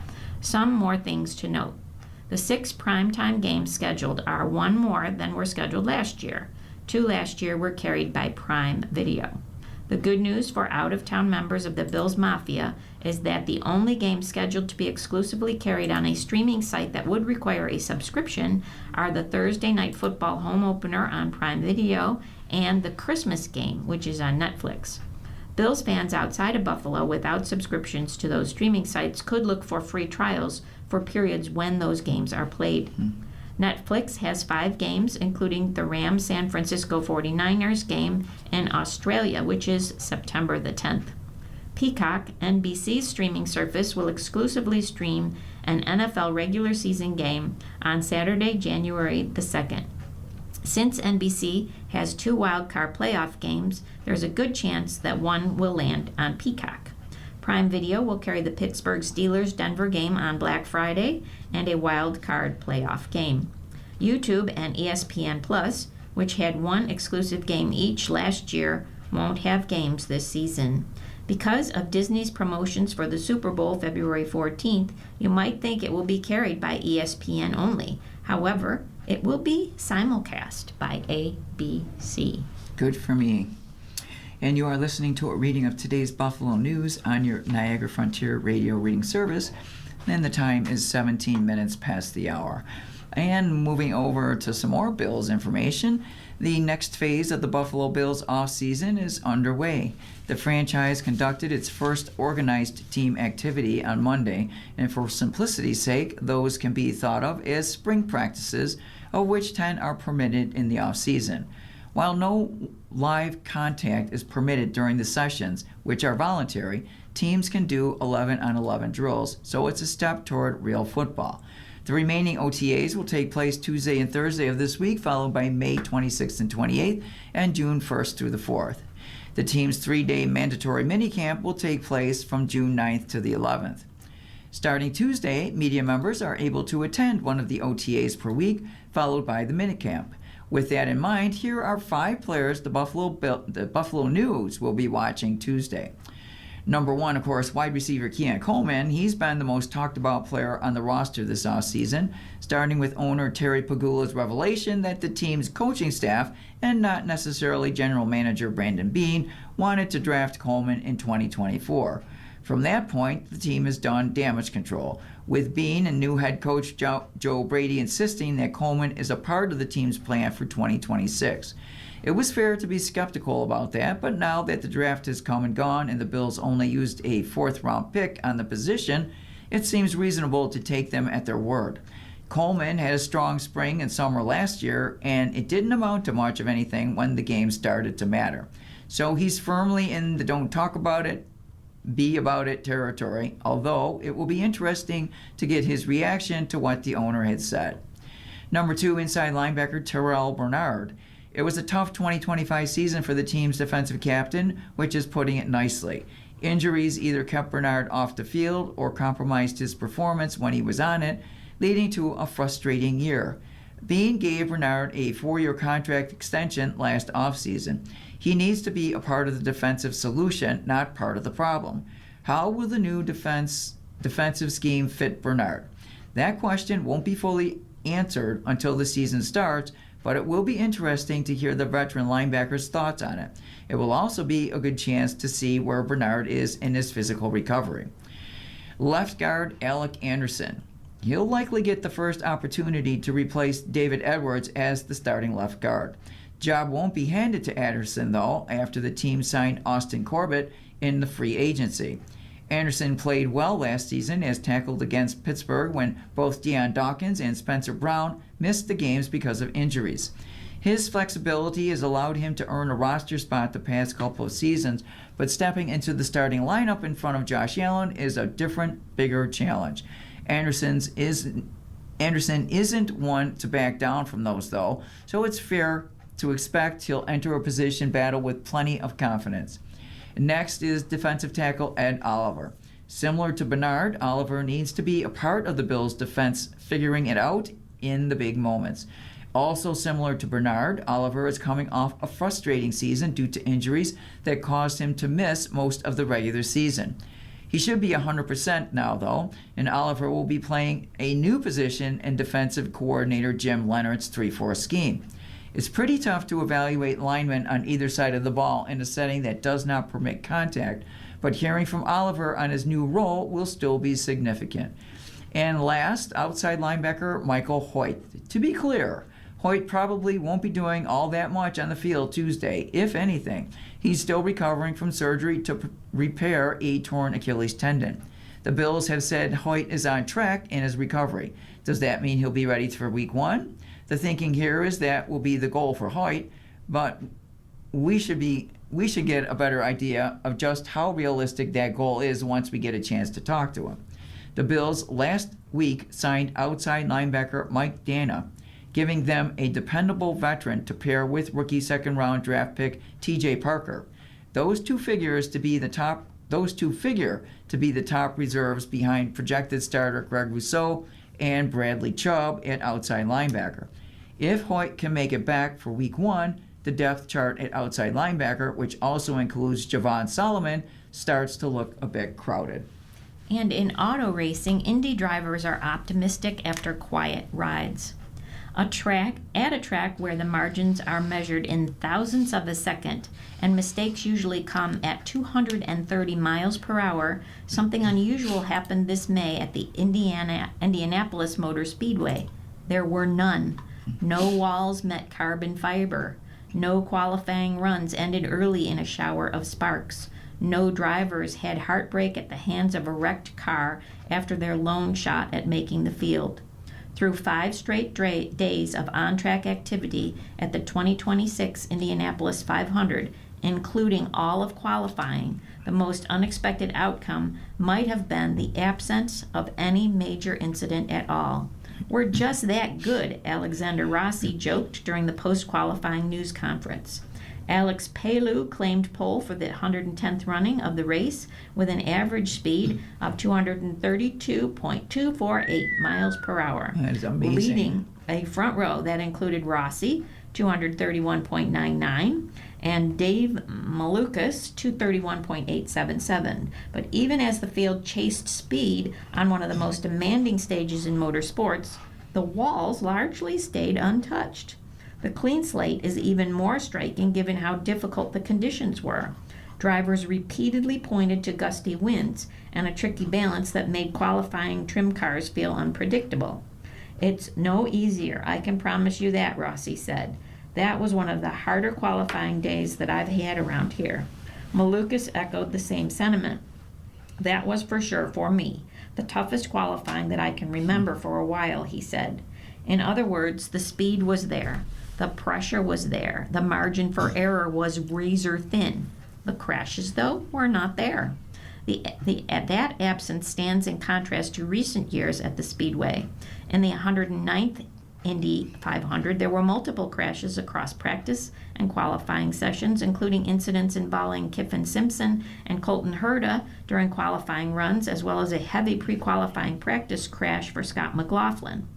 Some more things to note. The 6 primetime games scheduled are 1 more than were scheduled last year. 2 last year were carried by Prime Video. The good news for out-of-town members of the Bills Mafia is that the only games scheduled to be exclusively carried on a streaming site that would require a subscription are the Thursday Night Football home opener on Prime Video and the Christmas game, which is on Netflix. Bills fans outside of Buffalo without subscriptions to those streaming sites could look for free trials for periods when those games are played. Netflix has 5 games, including the Rams-San Francisco 49ers game in Australia, which is September the 10th. Peacock, NBC's streaming service, will exclusively stream an NFL regular season game on Saturday, January the 2nd. Since NBC has 2 wildcard playoff games, there's a good chance that one will land on Peacock. Prime Video will carry the Pittsburgh Steelers-Denver game on Black Friday and a wild card playoff game. YouTube and ESPN Plus, which had 1 exclusive game each last year, won't have games this season. Because of Disney's promotions for the Super Bowl February 14th, you might think it will be carried by ESPN only. However, it will be simulcast by ABC. Good for me. And you are listening to a reading of today's Buffalo News on your Niagara Frontier Radio reading service. And the time is 17 minutes past the hour. And moving over to some more Bills information, the next phase of the Buffalo Bills offseason is underway. The franchise conducted its first organized team activity on Monday, and for simplicity's sake, those can be thought of as spring practices, of which 10 are permitted in the offseason. While no live contact is permitted during the sessions, which are voluntary, teams can do 11-on-11 drills, so it's a step toward real football. The remaining OTAs will take place Tuesday and Thursday of this week, followed by May 26th and 28th and June 1st through the 4th. The team's 3-day mandatory minicamp will take place from June 9th to the 11th. Starting Tuesday, media members are able to attend one of the OTAs per week, followed by the minicamp. With that in mind, here are 5 players the Buffalo News will be watching Tuesday. Number 1, of course, wide receiver Keon Coleman. He's been the most talked about player on the roster this offseason, starting with owner Terry Pegula's revelation that the team's coaching staff, and not necessarily general manager Brandon Beane, wanted to draft Coleman in 2024. From that point, the team has done damage control, with Beane and new head coach Joe Brady insisting that Coleman is a part of the team's plan for 2026. It was fair to be skeptical about that, but now that the draft has come and gone and the Bills only used a 4th-round pick on the position, it seems reasonable to take them at their word. Coleman had a strong spring and summer last year, and it didn't amount to much of anything when the game started to matter. So he's firmly in the don't talk about it, be about it territory, although it will be interesting to get his reaction to what the owner had said. Number 2, inside linebacker Terrell Bernard. It was a tough 2025 season for the team's defensive captain, which is putting it nicely. Injuries either kept Bernard off the field or compromised his performance when he was on it, leading to a frustrating year. Bean gave Bernard a 4-year contract extension last offseason. He needs to be a part of the defensive solution, not part of the problem. How will the new defensive scheme fit Bernard? That question won't be fully answered until the season starts, but it will be interesting to hear the veteran linebacker's thoughts on it. It will also be a good chance to see where Bernard is in his physical recovery. Left guard Alec Anderson. He'll likely get the first opportunity to replace David Edwards as the starting left guard. Job won't be handed to Anderson, though, after the team signed Austin Corbett in the free agency. Anderson played well last season as tackled against Pittsburgh when both Deion Dawkins and Spencer Brown missed the games because of injuries. His flexibility has allowed him to earn a roster spot the past couple of seasons, but stepping into the starting lineup in front of Josh Allen is a different, bigger challenge. Anderson isn't one to back down from those, though, so it's fair to expect he'll enter a position battle with plenty of confidence. Next is defensive tackle Ed Oliver. Similar to Bernard, Oliver needs to be a part of the Bills' defense, figuring it out in the big moments. Also similar to Bernard, Oliver is coming off a frustrating season due to injuries that caused him to miss most of the regular season. He should be 100% now, though, and Oliver will be playing a new position in defensive coordinator Jim Leonard's 3-4 scheme. It's pretty tough to evaluate linemen on either side of the ball in a setting that does not permit contact, but hearing from Oliver on his new role will still be significant. And last, outside linebacker Michael Hoyt. To be clear, Hoyt probably won't be doing all that much on the field Tuesday, if anything. He's still recovering from surgery to repair a torn Achilles tendon. The Bills have said Hoyt is on track in his recovery. Does that mean he'll be ready for week 1? The thinking here is that will be the goal for Hoyt, but we should get a better idea of just how realistic that goal is once we get a chance to talk to him. The Bills last week signed outside linebacker Mike Dana, giving them a dependable veteran to pair with rookie second-round draft pick T.J. Parker. Those two figure to be the top reserves behind projected starter Greg Rousseau and Bradley Chubb at outside linebacker. If Hoyt can make it back for week 1, the depth chart at outside linebacker, which also includes Javon Solomon, starts to look a bit crowded. And in auto racing, Indy drivers are optimistic after quiet rides. At a track where the margins are measured in thousandths of a second and mistakes usually come at 230 miles per hour, something unusual happened this May at the Indianapolis Motor Speedway. There were none. No walls met carbon fiber. No qualifying runs ended early in a shower of sparks. No drivers had heartbreak at the hands of a wrecked car after their lone shot at making the field. Through 5 straight days of on-track activity at the 2026 Indianapolis 500, including all of qualifying, the most unexpected outcome might have been the absence of any major incident at all. We're just that good, Alexander Rossi joked during the post-qualifying news conference. Alex Palou claimed pole for the 110th running of the race with an average speed of 232.248 miles per hour. That is amazing. Leading a front row that included Rossi, 231.99, and Dave Malukas, 231.877. But even as the field chased speed on one of the most demanding stages in motorsports, the walls largely stayed untouched. The clean slate is even more striking given how difficult the conditions were. Drivers repeatedly pointed to gusty winds and a tricky balance that made qualifying trim cars feel unpredictable. It's no easier, I can promise you that, Rossi said. That was one of the harder qualifying days that I've had around here. Malukas echoed the same sentiment. That was for sure for me, the toughest qualifying that I can remember for a while, he said. In other words, the speed was there. The pressure was there. The margin for error was razor thin. The crashes, though, were not there. That absence stands in contrast to recent years at the Speedway. In the 109th Indy 500, there were multiple crashes across practice and qualifying sessions, including incidents involving Kiffin Simpson and Colton Herta during qualifying runs, as well as a heavy pre-qualifying practice crash for Scott McLaughlin.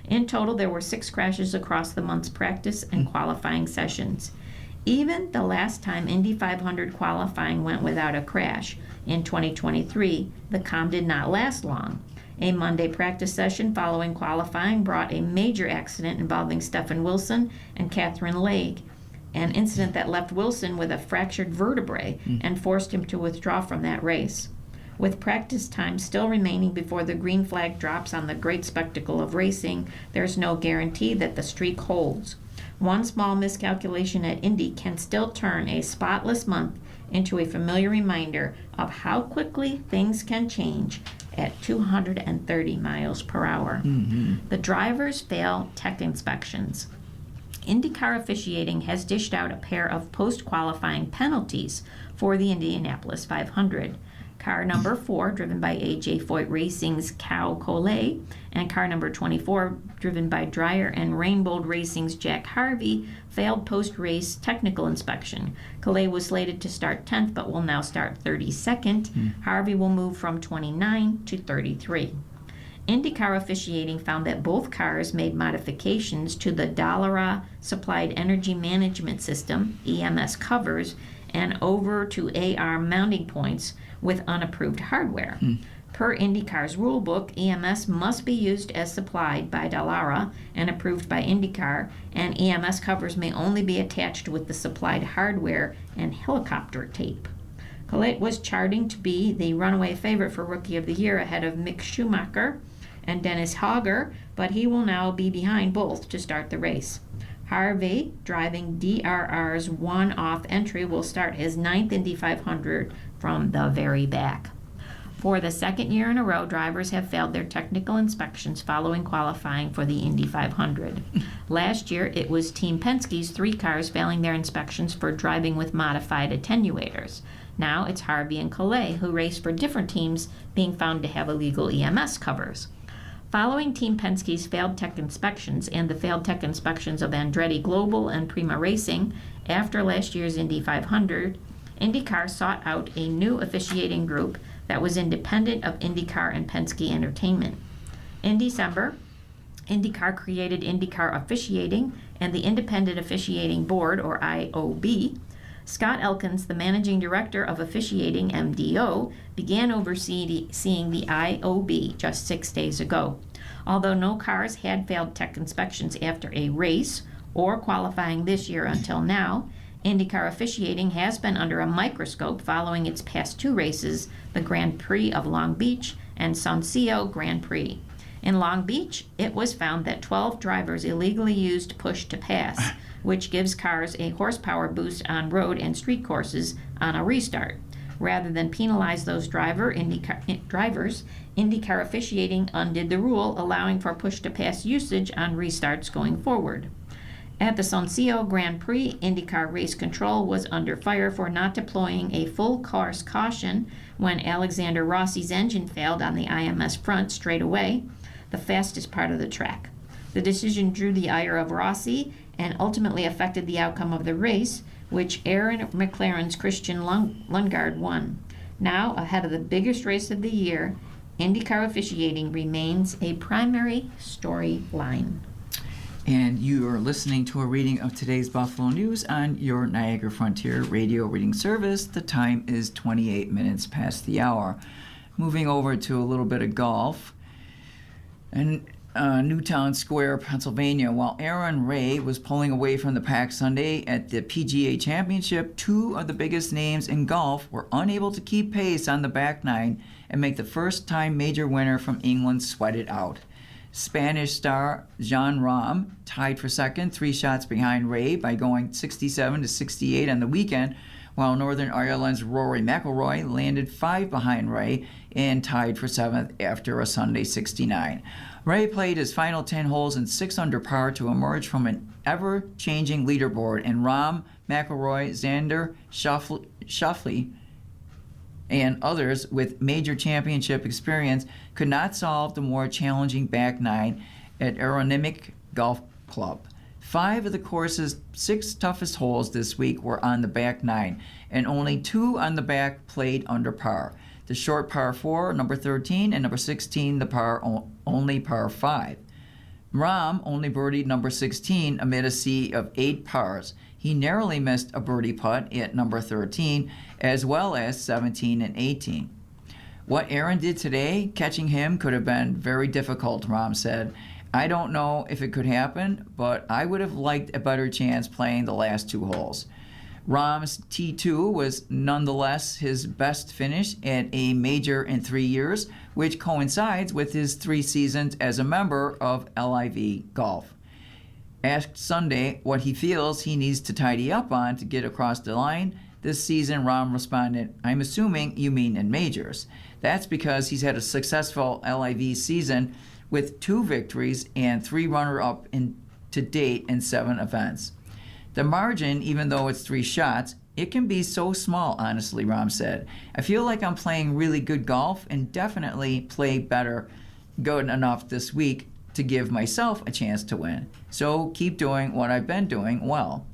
In total, there were 6 crashes across the month's practice and qualifying sessions. Even the last time Indy 500 qualifying went without a crash, in 2023, the calm did not last long. A Monday practice session following qualifying brought a major accident involving Stephen Wilson and Catherine Legge, an incident that left Wilson with a fractured vertebrae and forced him to withdraw from that race. With practice time still remaining before the green flag drops on the great spectacle of racing, there's no guarantee that the streak holds. One small miscalculation at Indy can still turn a spotless month into a familiar reminder of how quickly things can change at 230 miles per hour. The drivers fail tech inspections. IndyCar officiating has dished out a pair of post-qualifying penalties for the Indianapolis 500. Car number 4, driven by A.J. Foyt Racing's Cal Collet, and car number 24, driven by Dreyer and Rainbow Racing's Jack Harvey, failed post-race technical inspection. Collet was slated to start 10th, but will now start 32nd. Harvey will move from 29 to 33. IndyCar officiating found that both cars made modifications to the Dallara Supplied Energy Management System, EMS covers, and over to AR mounting points with unapproved hardware. Per IndyCar's rulebook, EMS must be used as supplied by Dallara and approved by IndyCar, and EMS covers may only be attached with the supplied hardware and helicopter tape. Collet was charting to be the runaway favorite for Rookie of the Year ahead of Mick Schumacher and Dennis Hauger, but he will now be behind both to start the race. Harvey, driving DRR's one-off entry, will start his 9th Indy 500 from the very back. For the second year in a row, drivers have failed their technical inspections following qualifying for the Indy 500. Last year, it was Team Penske's 3 cars failing their inspections for driving with modified attenuators. Now it's Harvey and Collet, who race for different teams, being found to have illegal EMS covers. Following Team Penske's failed tech inspections and the failed tech inspections of Andretti Global and Prima Racing after last year's Indy 500, IndyCar sought out a new officiating group that was independent of IndyCar and Penske Entertainment. In December, IndyCar created IndyCar Officiating and the Independent Officiating Board, or IOB. Scott Elkins, the managing director of Officiating, MDO, began overseeing the IOB just 6 days ago. Although no cars had failed tech inspections after a race or qualifying this year until now, IndyCar Officiating has been under a microscope following its past 2 races, the Grand Prix of Long Beach and Sausalito Grand Prix. In Long Beach, it was found that 12 drivers illegally used push to pass, which gives cars a horsepower boost on road and street courses on a restart. Rather than penalize those drivers, IndyCar Officiating undid the rule, allowing for push-to-pass usage on restarts going forward. At the Sausalito Grand Prix, IndyCar Race Control was under fire for not deploying a full course caution when Alexander Rossi's engine failed on the IMS front straight away, the fastest part of the track. The decision drew the ire of Rossi and ultimately affected the outcome of the race, which Aaron McLaren's Christian Lundgaard won. Now, ahead of the biggest race of the year, IndyCar Officiating remains a primary storyline. And you are listening to a reading of today's Buffalo News on your Niagara Frontier radio reading service. The time is 28 minutes past the hour. Moving over to a little bit of golf. And Newtown Square, Pennsylvania. While Aaron Ray was pulling away from the pack Sunday at the PGA Championship, 2 of the biggest names in golf were unable to keep pace on the back nine and make the first-time major winner from England sweat it out. Spanish star Jon Rahm tied for second, 3 shots behind Ray by going 67 to 68 on the weekend, while Northern Ireland's Rory McIlroy landed 5 behind Ray and tied for 7th after a Sunday 69. Ray played his final 10 holes in 6 under par to emerge from an ever-changing leaderboard, and Rahm, McIlroy, Xander Schauffele, and others with major championship experience could not solve the more challenging back nine at Aeronymik Golf Club. 5 of the course's 6 toughest holes this week were on the back nine, and only 2 on the back played under par. The short par 4, number 13, and number 16, the only par 5. Rahm only birdied number 16 amid a sea of 8 pars. He narrowly missed a birdie putt at number 13, as well as 17 and 18. What Aaron did today, catching him, could have been very difficult, Rahm said. I don't know if it could happen, but I would have liked a better chance playing the last 2 holes. Rahm's T2 was nonetheless his best finish at a major in 3 years, which coincides with his 3 seasons as a member of LIV Golf. Asked Sunday what he feels he needs to tidy up on to get across the line this season, Rahm responded, I'm assuming you mean in majors. That's because he's had a successful LIV season with 2 victories and 3 runner-up to date in 7 events. The margin, even though it's 3 shots, it can be so small, honestly, Rahm said. I feel like I'm playing really good golf and definitely play good enough this week to give myself a chance to win. So keep doing what I've been doing well.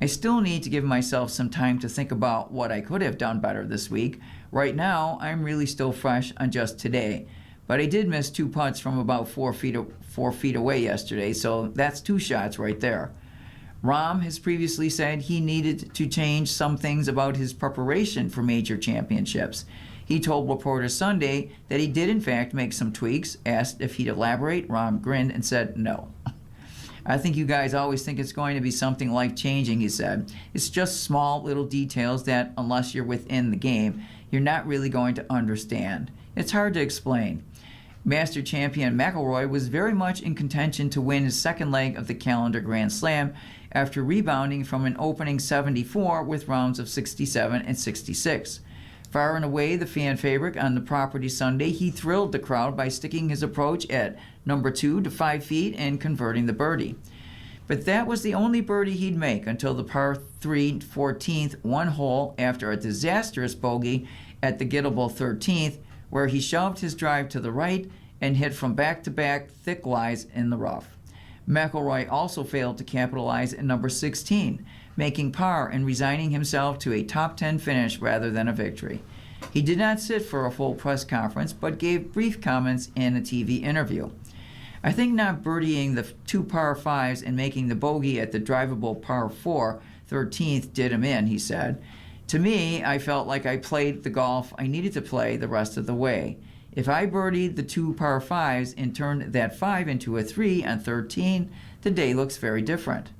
I still need to give myself some time to think about what I could have done better this week. Right now, I'm really still fresh on just today. But I did miss 2 putts from about 4 feet away yesterday, so that's 2 shots right there. Rahm has previously said he needed to change some things about his preparation for major championships. He told reporters Sunday that he did in fact make some tweaks. Asked if he'd elaborate, Rahm grinned and said no. I think you guys always think it's going to be something life-changing, he said. It's just small little details that, unless you're within the game, you're not really going to understand. It's hard to explain. Master champion McIlroy was very much in contention to win his 2nd leg of the calendar Grand Slam after rebounding from an opening 74 with rounds of 67 and 66. Far and away the fan favorite on the property Sunday, he thrilled the crowd by sticking his approach at number 2 to 5 feet and converting the birdie. But that was the only birdie he'd make until the par 3 14th 1 hole after a disastrous bogey at the gettable 13th, where he shoved his drive to the right and hit from back-to-back thick lies in the rough. McIlroy also failed to capitalize at number 16, making par and resigning himself to a top 10 finish rather than a victory. He did not sit for a full press conference, but gave brief comments in a TV interview. I think not birdieing the 2 par 5s and making the bogey at the drivable par 4 13th did him in, he said. To me, I felt like I played the golf I needed to play the rest of the way. If I birdied the 2 par 5s and turned that 5 into a 3 on 13, the day looks very different.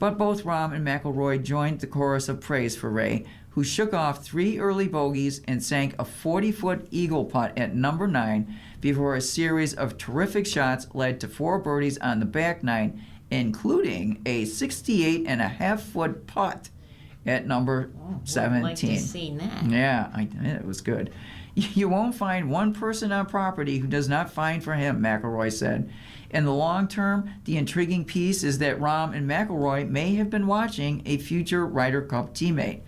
But both Rahm and McIlroy joined the chorus of praise for Ray, who shook off 3 early bogeys and sank a 40-foot eagle putt at number 9 before a series of terrific shots led to 4 birdies on the back 9, including a 68.5-foot putt at number 17. I'd like to see that. Yeah, it was good. You won't find one person on property who does not find for him, McIlroy said. In the long term, the intriguing piece is that Rahm and McIlroy may have been watching a future Ryder Cup teammate.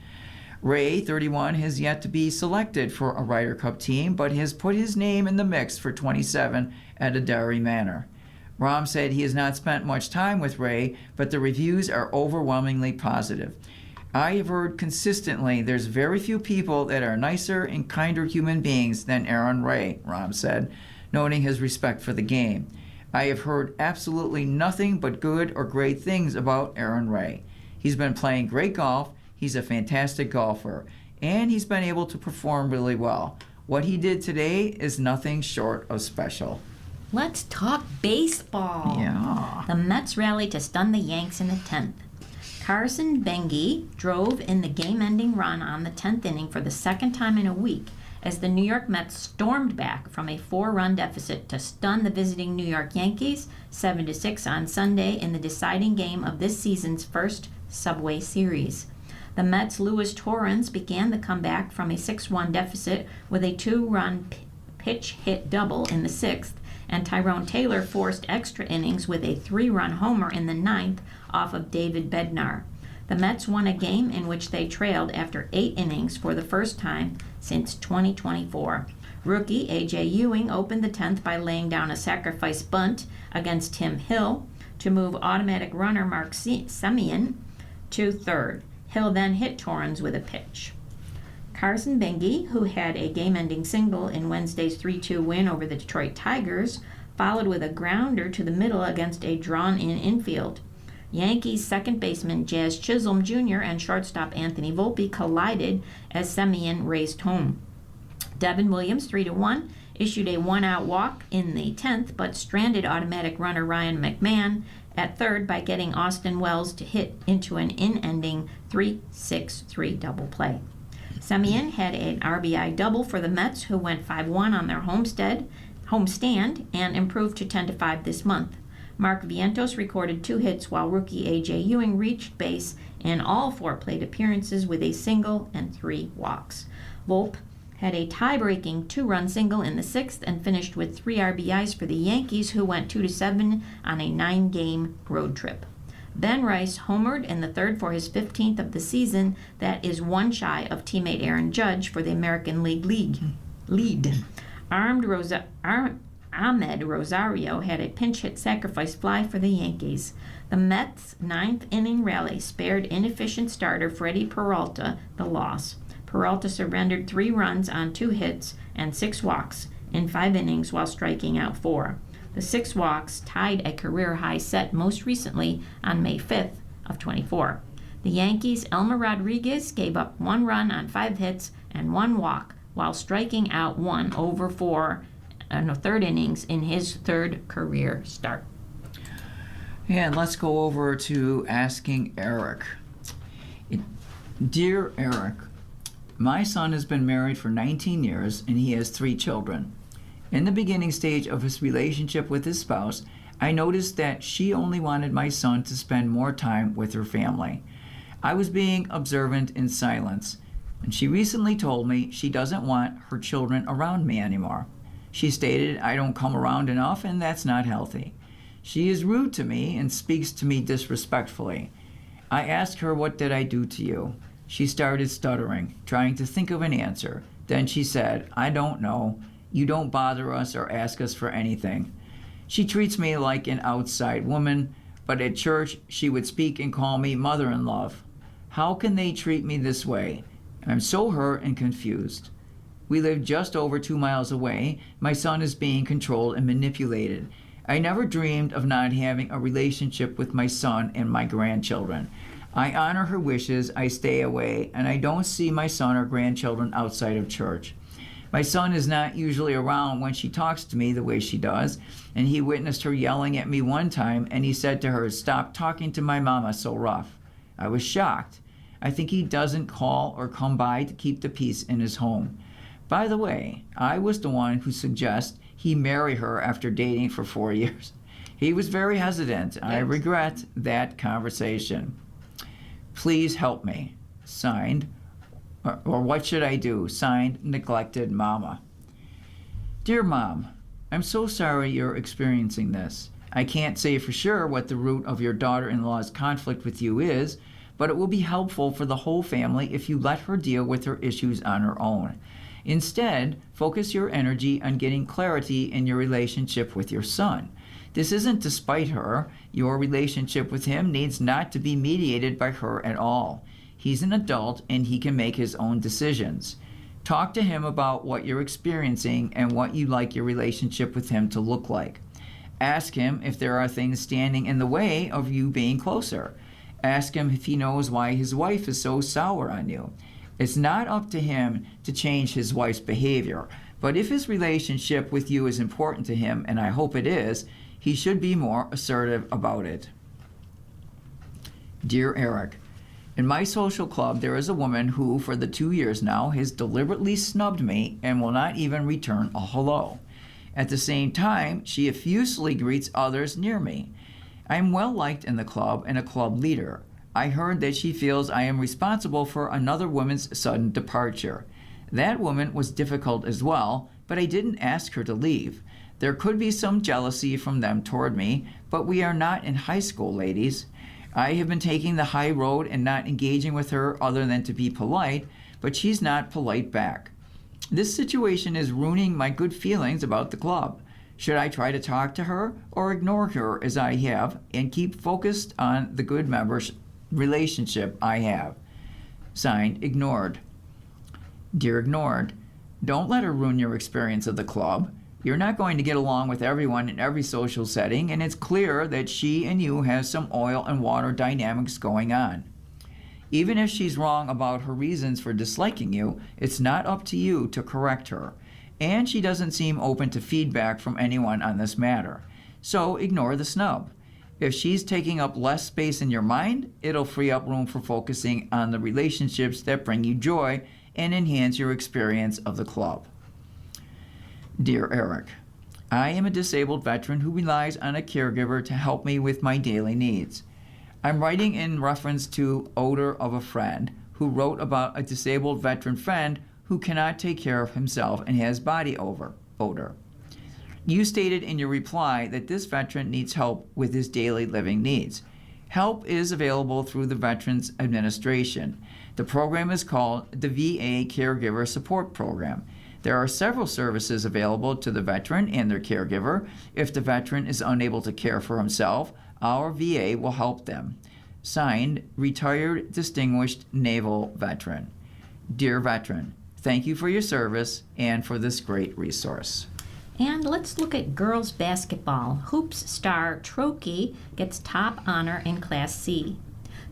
Ray, 31, has yet to be selected for a Ryder Cup team, but has put his name in the mix for 27 at Adari Manor. Rahm said he has not spent much time with Ray, but the reviews are overwhelmingly positive. I have heard consistently there's very few people that are nicer and kinder human beings than Aaron Ray, Rahm said, noting his respect for the game. I have heard absolutely nothing but good or great things about Aaron Ray. He's been playing great golf, he's a fantastic golfer, and he's been able to perform really well. What he did today is nothing short of special. Let's talk baseball. Yeah. The Mets rallied to stun the Yanks in the 10th. Carson Bengi drove in the game-ending run on the 10th inning for the 2nd time in a week as the New York Mets stormed back from a 4-run deficit to stun the visiting New York Yankees 7-6 on Sunday in the deciding game of this season's first Subway Series. The Mets' Luis Torrens began the comeback from a 6-1 deficit with a 2-run pitch hit double in the 6th, and Tyrone Taylor forced extra innings with a 3-run homer in the 9th off of David Bednar. The Mets won a game in which they trailed after 8 innings for the first time since 2024. Rookie A.J. Ewing opened the 10th by laying down a sacrifice bunt against Tim Hill to move automatic runner Mark Semien to third. Hill then hit Torrens with a pitch. Carson Bengi, who had a game-ending single in Wednesday's 3-2 win over the Detroit Tigers, followed with a grounder to the middle against a drawn-in infield. Yankees second baseman Jazz Chisholm Jr. and shortstop Anthony Volpe collided as Semien raced home. Devin Williams, 3-1, issued a one-out walk in the 10th, but stranded automatic runner Ryan McMahon at third by getting Austin Wells to hit into an in-ending 3-6-3 double play. Semien had an RBI double for the Mets, who went 5-1 on their homestand and improved to 10-5 this month. Mark Vientos recorded 2 hits, while rookie A.J. Ewing reached base in all 4 plate appearances with a single and 3 walks. Volpe had a tie-breaking 2-run single in the 6th and finished with 3 RBIs for the Yankees, who went 2-7 on a 9-game road trip. Ben Rice homered in the 3rd for his 15th of the season. That is 1 shy of teammate Aaron Judge for the American League lead. Ahmed Rosario had a pinch-hit sacrifice fly for the Yankees. The Mets' 9th inning rally spared inefficient starter Freddie Peralta the loss. Peralta surrendered 3 runs on 2 hits and 6 walks in 5 innings while striking out 4. The 6 walks tied a career-high set most recently on May 5th of 24. The Yankees' Elmer Rodriguez gave up 1 run on 5 hits and 1 walk while striking out 1 over 4 in the 3rd innings in his 3rd career start. And let's go over to asking Eric. Dear Eric, my son has been married for 19 years and he has 3 children. In the beginning stage of his relationship with his spouse, I noticed that she only wanted my son to spend more time with her family. I was being observant in silence, and she recently told me she doesn't want her children around me anymore. She stated I don't come around enough and that's not healthy. She is rude to me and speaks to me disrespectfully. I asked her, what did I do to you? She started stuttering, trying to think of an answer. Then she said, I don't know. You don't bother us or ask us for anything. She treats me like an outside woman, but at church she would speak and call me mother-in-law. How can they treat me this way? I'm so hurt and confused. We live just over 2 miles away. My son is being controlled and manipulated. I never dreamed of not having a relationship with my son and my grandchildren. I honor her wishes, I stay away, and I don't see my son or grandchildren outside of church. My son is not usually around when she talks to me the way she does, and he witnessed her yelling at me one time, and he said to her, stop talking to my mama so rough. I was shocked. I think he doesn't call or come by to keep the peace in his home. By the way, I was the one who suggested he marry her after dating for 4 years. He was very hesitant. I regret that conversation. Please help me. Signed, or what should I do? Signed, Neglected Mama. Dear Mom, I'm so sorry you're experiencing this. I can't say for sure what the root of your daughter-in-law's conflict with you is, but it will be helpful for the whole family if you let her deal with her issues on her own. Instead, focus your energy on getting clarity in your relationship with your son. This isn't to spite her. Your relationship with him needs not to be mediated by her at all. He's an adult and he can make his own decisions. Talk to him about what you're experiencing and what you'd like your relationship with him to look like. Ask him if there are things standing in the way of you being closer. Ask him if he knows why his wife is so sour on you. It's not up to him to change his wife's behavior, but if his relationship with you is important to him, and I hope it is, he should be more assertive about it. Dear Eric, in my social club, there is a woman who, for the 2 years now, has deliberately snubbed me and will not even return a hello. At the same time, she effusively greets others near me. I am well liked in the club and a club leader. I heard that she feels I am responsible for another woman's sudden departure. That woman was difficult as well, but I didn't ask her to leave. There could be some jealousy from them toward me, but we are not in high school, ladies. I have been taking the high road and not engaging with her other than to be polite, but she's not polite back. This situation is ruining my good feelings about the club. Should I try to talk to her or ignore her as I have and keep focused on the good members relationship I have? Signed, Ignored. Dear Ignored, don't let her ruin your experience of the club. You're not going to get along with everyone in every social setting, and it's clear that she and you have some oil and water dynamics going on. Even if she's wrong about her reasons for disliking you, it's not up to you to correct her. And she doesn't seem open to feedback from anyone on this matter. So ignore the snub. If she's taking up less space in your mind, it'll free up room for focusing on the relationships that bring you joy and enhance your experience of the club. Dear Eric, I am a disabled veteran who relies on a caregiver to help me with my daily needs. I'm writing in reference to odor of a friend who wrote about a disabled veteran friend who cannot take care of himself and has body odor. You stated in your reply that this veteran needs help with his daily living needs. Help is available through the Veterans Administration. The program is called the VA Caregiver Support Program. There are several services available to the veteran and their caregiver. If the veteran is unable to care for himself, our VA will help them. Signed, Retired Distinguished Naval Veteran. Dear veteran, thank you for your service and for this great resource. And let's look at girls basketball. Hoops star Trokey gets top honor in Class C.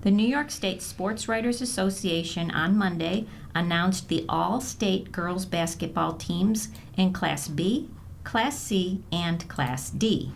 The New York State Sports Writers Association on Monday announced the all-state girls basketball teams in Class B, Class C, and Class D.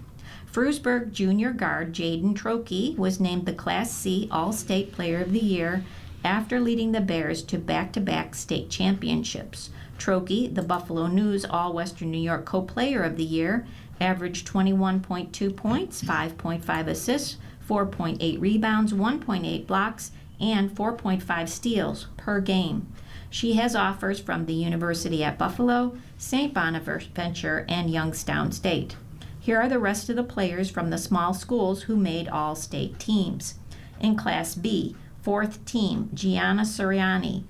Frewsburg junior guard Jaden Trokey was named the Class C All-State Player of the Year after leading the Bears to back-to-back state championships. Trokey, the Buffalo News All-Western New York Co-Player of the Year, averaged 21.2 points, 5.5 assists, 4.8 rebounds, 1.8 blocks, and 4.5 steals per game. She has offers from the University at Buffalo, St. Bonaventure, and Youngstown State. Here are the rest of the players from the small schools who made all-state teams. In Class B, 4th team, Gianna Soriani,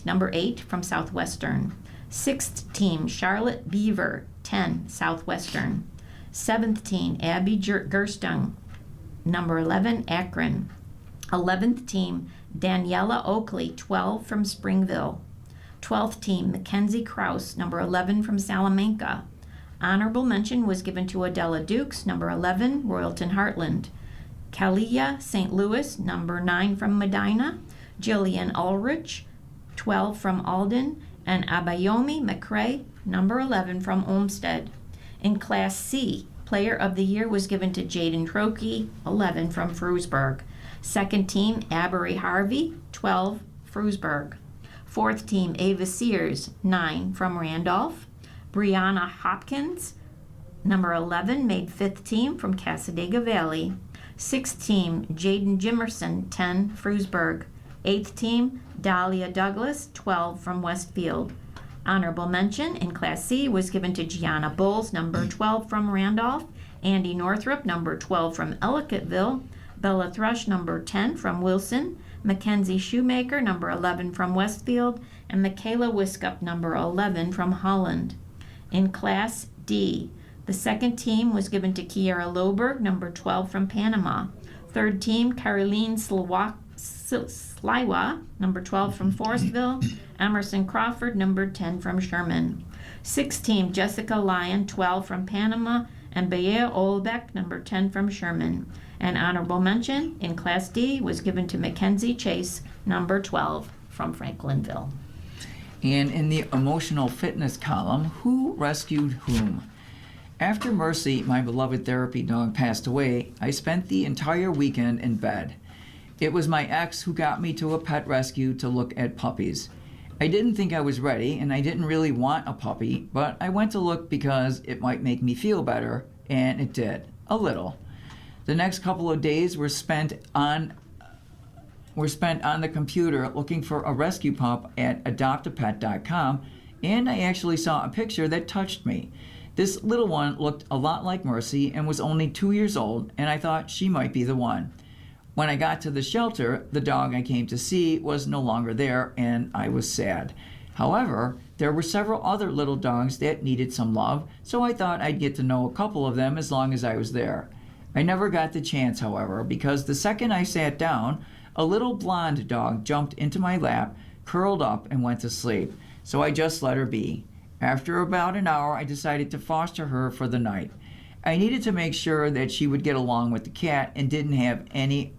number 8 from Southwestern. 6th team, Charlotte Beaver, 10, Southwestern. 7th team, Abby Gerstung, number 11, Akron. 11th team, Daniela Oakley, 12 from Springville. 12th team, Mackenzie Krause, number 11 from Salamanca. Honorable mention was given to Adela Dukes, number 11, Royalton Heartland. Kalia St. Louis, number 9 from Medina. Jillian Ulrich, 12 from Alden, and Abayomi McCrae, number 11 from Olmsted. In Class C, Player of the Year was given to Jaden Trokey, 11 from Frewsburg. Second team, Avery Harvey, 12, Frewsburg. Fourth team, Ava Sears, 9 from Randolph. Brianna Hopkins, number 11, made fifth team from Cassadaga Valley. Sixth team, Jaden Jimerson, 10, Frewsburg. Eighth team, Dahlia Douglas, 12 from Westfield. Honorable mention in Class C was given to Gianna Bowles, number 12 from Randolph, Andy Northrup, number 12 from Ellicottville, Bella Thrush, number 10 from Wilson, Mackenzie Shoemaker, number 11 from Westfield, and Michaela Wiskup, number 11 from Holland. In Class D, the second team was given to Kiara Loberg, number 12 from Panama. Third team, Caroline Sliwa, number 12 from Forestville, Emerson Crawford, number 10 from Sherman. Sixth team, Jessica Lyon, 12 from Panama, and Bayer Olbeck, number 10 from Sherman. An honorable mention in Class D was given to Mackenzie Chase, number 12 from Franklinville. And in the emotional fitness column, who rescued whom? After Mercy, my beloved therapy dog, passed away, I spent the entire weekend in bed. It was my ex who got me to a pet rescue to look at puppies. I didn't think I was ready, and I didn't really want a puppy, but I went to look because it might make me feel better, and it did, a little. The next couple of days were spent on the computer looking for a rescue pup at adoptapet.com, and I actually saw a picture that touched me. This little one looked a lot like Mercy and was only 2 years old, and I thought she might be the one. When I got to the shelter, the dog I came to see was no longer there, and I was sad. However, there were several other little dogs that needed some love, so I thought I'd get to know a couple of them as long as I was there. I never got the chance, however, because the second I sat down, a little blonde dog jumped into my lap, curled up, and went to sleep, so I just let her be. After about an hour, I decided to foster her for the night. I needed to make sure that she would get along with the cat and didn't have any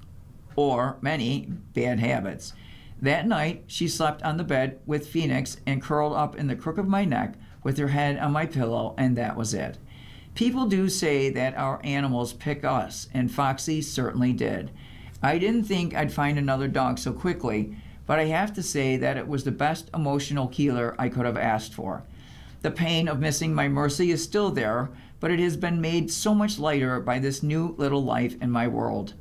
or many bad habits. That night, she slept on the bed with Phoenix and curled up in the crook of my neck with her head on my pillow, and that was it. People do say that our animals pick us, and Foxy certainly did. I didn't think I'd find another dog so quickly, but I have to say that it was the best emotional healer I could have asked for. The pain of missing my Mercy is still there, but it has been made so much lighter by this new little life in my world.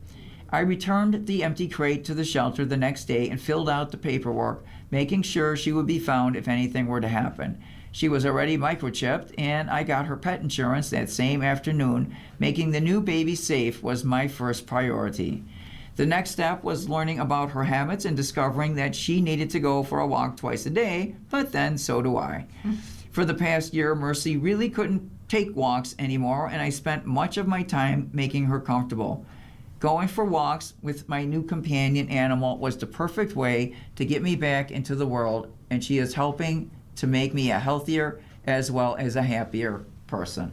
I returned the empty crate to the shelter the next day and filled out the paperwork, making sure she would be found if anything were to happen. She was already microchipped, and I got her pet insurance that same afternoon. Making the new baby safe was my first priority. The next step was learning about her habits and discovering that she needed to go for a walk twice a day, but then so do I. For the past year, Mercy really couldn't take walks anymore, and I spent much of my time making her comfortable. Going for walks with my new companion animal was the perfect way to get me back into the world, and she is helping to make me a healthier as well as a happier person.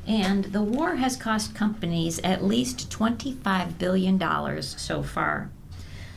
And the war has cost companies at least $25 billion so far.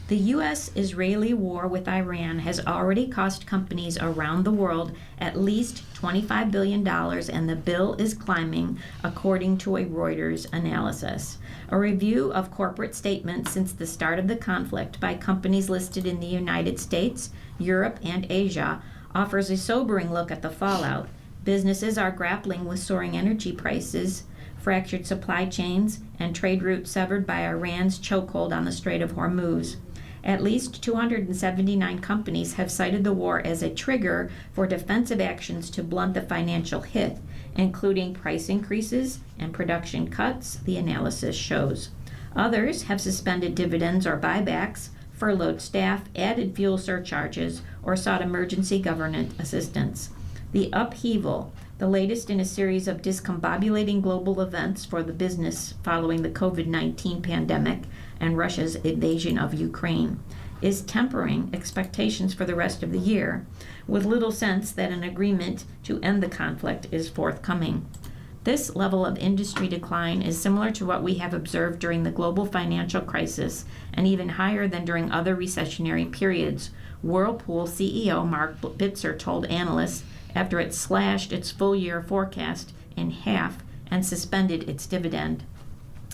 The U.S.-Israeli war with Iran has already cost companies around the world at least $25 billion, and the bill is climbing, according to a Reuters analysis. A review of corporate statements since the start of the conflict by companies listed in the United States, Europe, and Asia offers a sobering look at the fallout. Businesses are grappling with soaring energy prices, fractured supply chains, and trade routes severed by Iran's chokehold on the Strait of Hormuz. At least 279 companies have cited the war as a trigger for defensive actions to blunt the financial hit, including price increases and production cuts, the analysis shows. Others have suspended dividends or buybacks, furloughed staff, added fuel surcharges, or sought emergency government assistance. The upheaval, the latest in a series of discombobulating global events for the business following the COVID-19 pandemic and Russia's invasion of Ukraine, is tempering expectations for the rest of the year, with little sense that an agreement to end the conflict is forthcoming. This level of industry decline is similar to what we have observed during the global financial crisis and even higher than during other recessionary periods, Whirlpool CEO Mark Bitzer told analysts after it slashed its full-year forecast in half and suspended its dividend.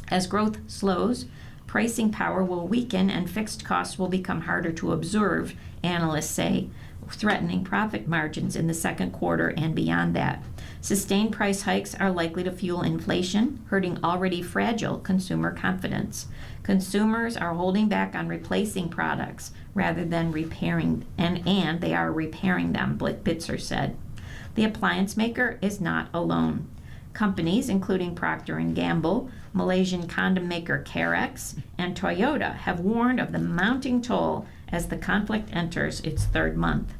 As growth slows, pricing power will weaken and fixed costs will become harder to absorb, analysts say, threatening profit margins in the second quarter and beyond that. Sustained price hikes are likely to fuel inflation, hurting already fragile consumer confidence. Consumers are holding back on replacing products rather than repairing, and they are repairing them, Bitzer said. The appliance maker is not alone. Companies, including Procter & Gamble, Malaysian condom maker Carex, and Toyota have warned of the mounting toll as the conflict enters its third month.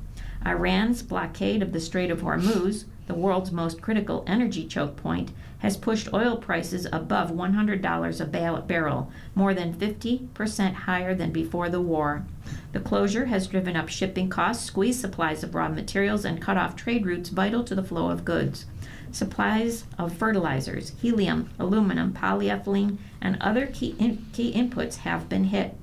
Iran's blockade of the Strait of Hormuz, the world's most critical energy choke point, has pushed oil prices above $100 a barrel, more than 50% higher than before the war. The closure has driven up shipping costs, squeezed supplies of raw materials, and cut off trade routes vital to the flow of goods. Supplies of fertilizers, helium, aluminum, polyethylene, and other key inputs have been hit.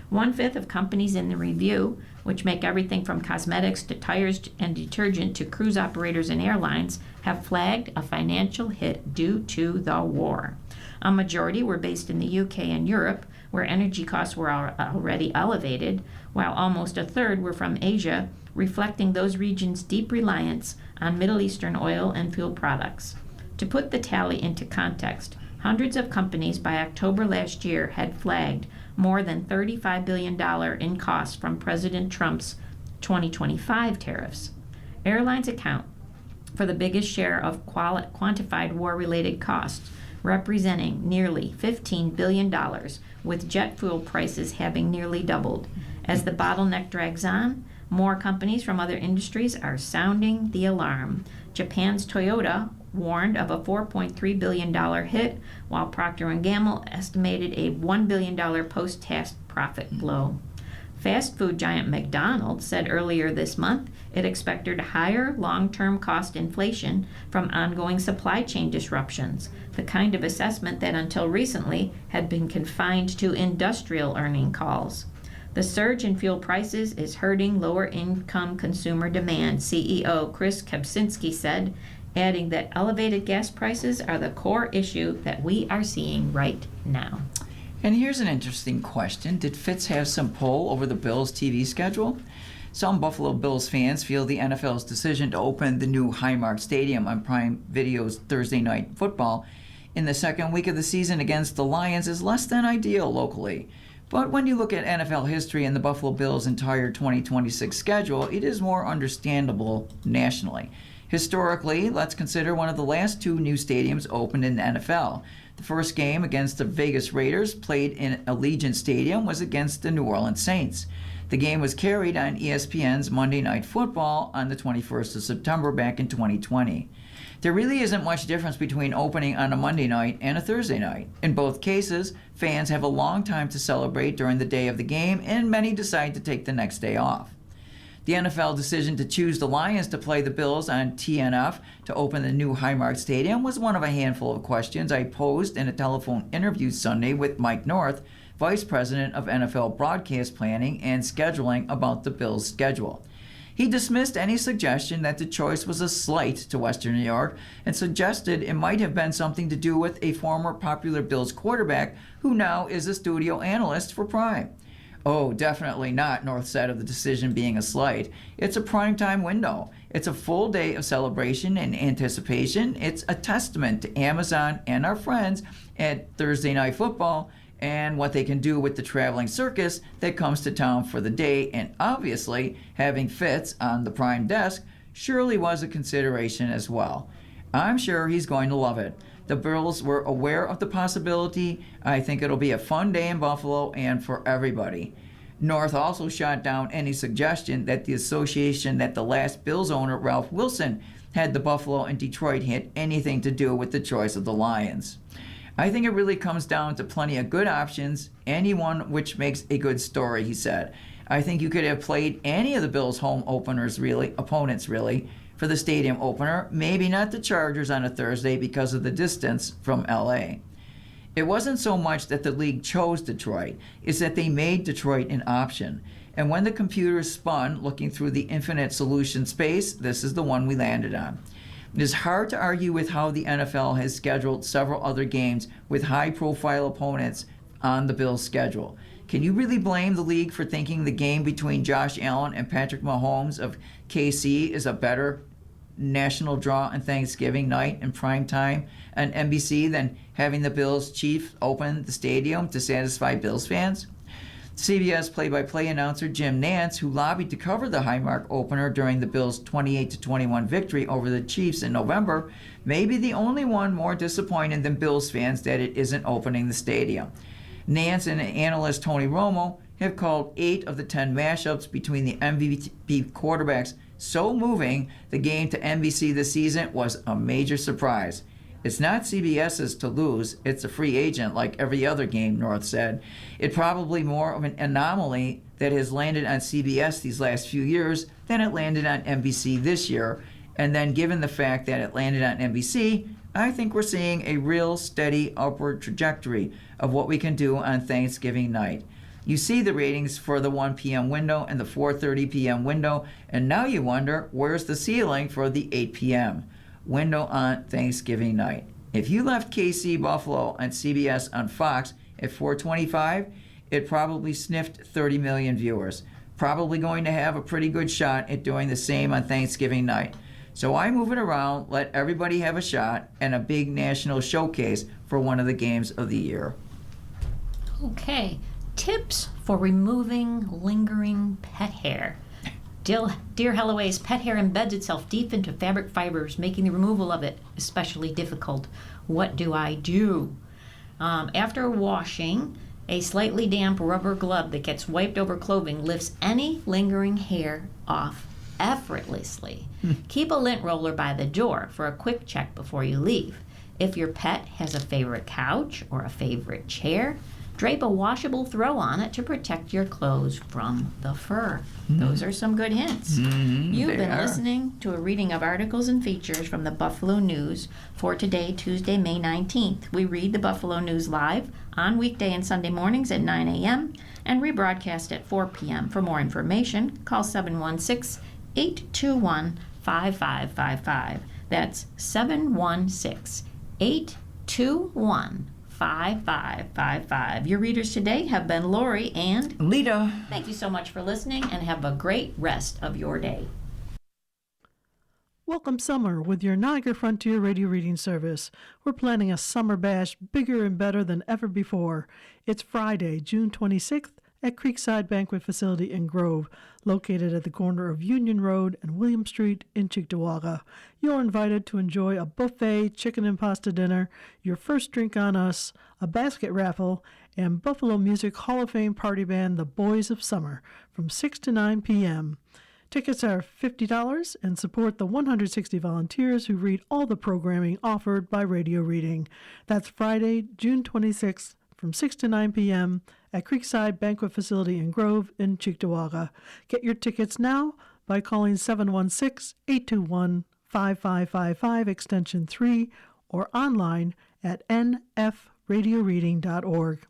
1/5 of companies in the review, which make everything from cosmetics to tires and detergent to cruise operators and airlines, have flagged a financial hit due to the war. A majority were based in the UK and Europe, where energy costs were already elevated, while almost a third were from Asia, reflecting those regions' deep reliance on Middle Eastern oil and fuel products. To put the tally into context, hundreds of companies by October last year had flagged more than $35 billion in costs from President Trump's 2025 tariffs. Airlines account for the biggest share of quantified war-related costs, representing nearly $15 billion, with jet fuel prices having nearly doubled. As the bottleneck drags on, more companies from other industries are sounding the alarm. Japan's Toyota warned of a $4.3 billion hit, while Procter & Gamble estimated a $1 billion post-tax profit blow. Fast food giant McDonald's said earlier this month it expected higher long-term cost inflation from ongoing supply chain disruptions, the kind of assessment that until recently had been confined to industrial earning calls. The surge in fuel prices is hurting lower-income consumer demand, CEO Chris Kempczinski said, adding that elevated gas prices are the core issue that we are seeing right now. And here's an interesting question. Did Fitz have some pull over the Bills' TV schedule? Some Buffalo Bills fans feel the NFL's decision to open the new Highmark Stadium on Prime Video's Thursday Night Football in the second week of the season against the Lions is less than ideal locally. But when you look at NFL history and the Buffalo Bills' entire 2026 schedule, it is more understandable nationally. Historically, let's consider one of the last two new stadiums opened in the NFL. The first game against the Vegas Raiders, played in Allegiant Stadium, was against the New Orleans Saints. The game was carried on ESPN's Monday Night Football on the 21st of September back in 2020. There really isn't much difference between opening on a Monday night and a Thursday night. In both cases, fans have a long time to celebrate during the day of the game, and many decide to take the next day off. The NFL decision to choose the Lions to play the Bills on TNF to open the new Highmark Stadium was one of a handful of questions I posed in a telephone interview Sunday with Mike North, Vice President of NFL Broadcast Planning and Scheduling, about the Bills' schedule. He dismissed any suggestion that the choice was a slight to Western New York and suggested it might have been something to do with a former popular Bills quarterback who now is a studio analyst for Prime. Oh, definitely not, North said of the decision being a slight. It's a primetime window. It's a full day of celebration and anticipation. It's a testament to Amazon and our friends at Thursday Night Football and what they can do with the traveling circus that comes to town for the day, and obviously having Fitz on the Prime desk surely was a consideration as well. I'm sure he's going to love it. The Bills were aware of the possibility. I think it'll be a fun day in Buffalo and for everybody. North also shot down any suggestion that the association that the last Bills owner, Ralph Wilson, had the Buffalo and Detroit had anything to do with the choice of the Lions. I think it really comes down to plenty of good options, any one which makes a good story, he said. I think you could have played any of the Bills' home opponents really, for the stadium opener, maybe not the Chargers on a Thursday because of the distance from LA. It wasn't so much that the league chose Detroit, it's that they made Detroit an option. And when the computers spun looking through the infinite solution space, this is the one we landed on. It is hard to argue with how the NFL has scheduled several other games with high-profile opponents on the Bills' schedule. Can you really blame the league for thinking the game between Josh Allen and Patrick Mahomes of KC is a better national draw on Thanksgiving night in prime time on NBC than having the Bills chief open the stadium to satisfy Bills fans? CBS play-by-play announcer Jim Nantz, who lobbied to cover the Highmark opener during the Bills' 28-21 victory over the Chiefs in November, may be the only one more disappointed than Bills fans that it isn't opening the stadium. Nantz and analyst Tony Romo have called 8 of the 10 mashups between the MVP quarterbacks so moving the game to NBC this season was a major surprise. It's not CBS's to lose, it's a free agent like every other game, North said. It's probably more of an anomaly that has landed on CBS these last few years than it landed on NBC this year. And then given the fact that it landed on NBC, I think we're seeing a real steady upward trajectory of what we can do on Thanksgiving night. You see the ratings for the 1 p.m. window and the 4:30 p.m. window, and now you wonder, where's the ceiling for the 8 p.m. window on Thanksgiving night? If you left KC Buffalo on CBS on Fox at 4:25, it probably sniffed 30 million viewers. Probably going to have a pretty good shot at doing the same on Thanksgiving night. So I move it around, let everybody have a shot, and a big national showcase for one of the games of the year. Okay, tips for removing lingering pet hair. Deer Holloway's pet hair embeds itself deep into fabric fibers, making the removal of it especially difficult. What do I do? After washing, a slightly damp rubber glove that gets wiped over clothing lifts any lingering hair off effortlessly. Keep a lint roller by the door for a quick check before you leave. If your pet has a favorite couch or a favorite chair, Drape a washable throw on it to protect your clothes from the fur. Those are some good hints. You've they been are. listening to a reading of articles and features from the Buffalo News for today, Tuesday, May 19th. We read the Buffalo News live on weekday and Sunday mornings at 9 a.m. and rebroadcast at 4 p.m. For more information, call 716-821-5555. That's 716-821-5555. Your readers today have been Lori and Lita. thank you so much for listening and have a great rest of your day. Welcome summer with your Niagara Frontier Radio Reading Service. We're planning a summer bash bigger and better than ever before. It's Friday, June 26th at Creekside Banquet Facility in Grove, located at the corner of Union Road and William Street in Cheektowaga. You're invited to enjoy a buffet chicken and pasta dinner, your first drink on us, a basket raffle, and Buffalo Music Hall of Fame party band The Boys of Summer from 6 to 9 p.m. Tickets are $50 and support the 160 volunteers who read all the programming offered by Radio Reading. That's Friday, June 26th from 6 to 9 p.m. at Creekside Banquet Facility in Grove in Cheektowaga. Get your tickets now by calling 716-821-5555 extension 3 or online at nfradioreading.org.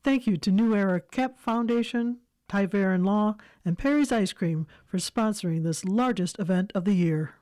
Thank you to New Era Cap Foundation, Tyverin Law, and Perry's Ice Cream for sponsoring this largest event of the year.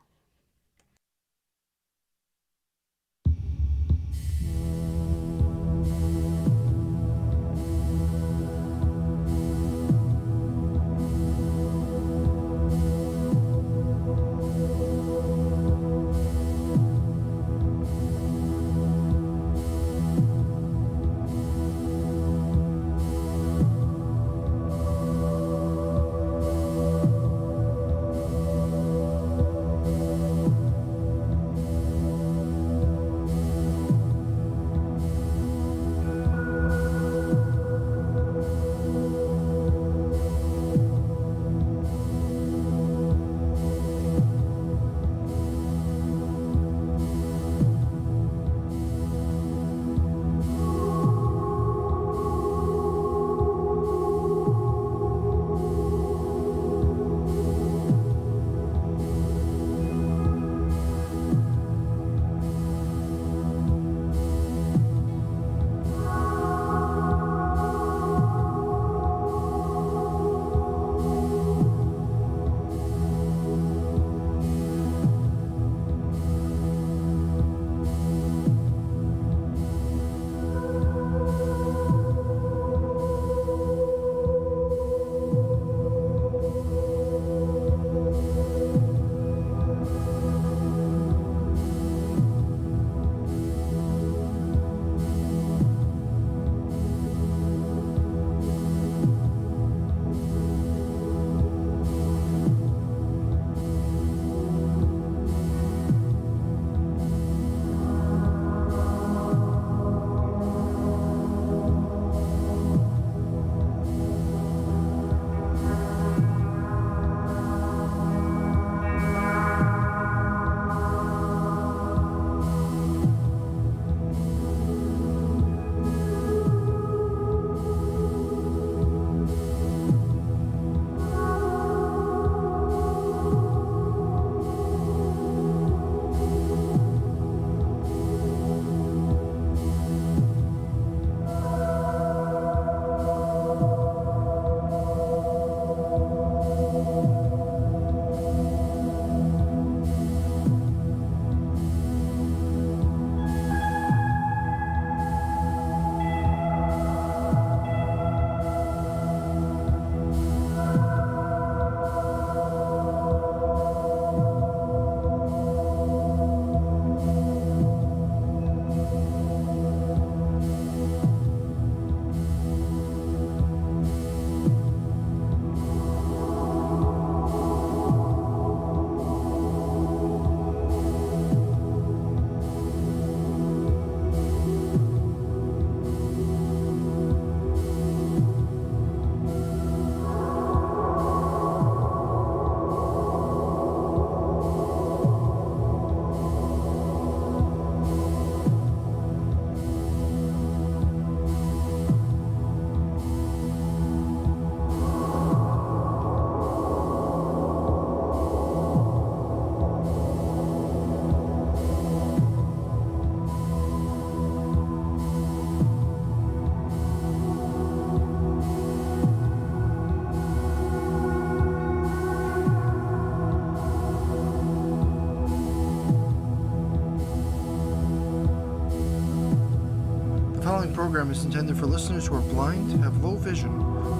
program is intended for listeners who are blind, have low vision,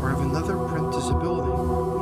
or have another print disability.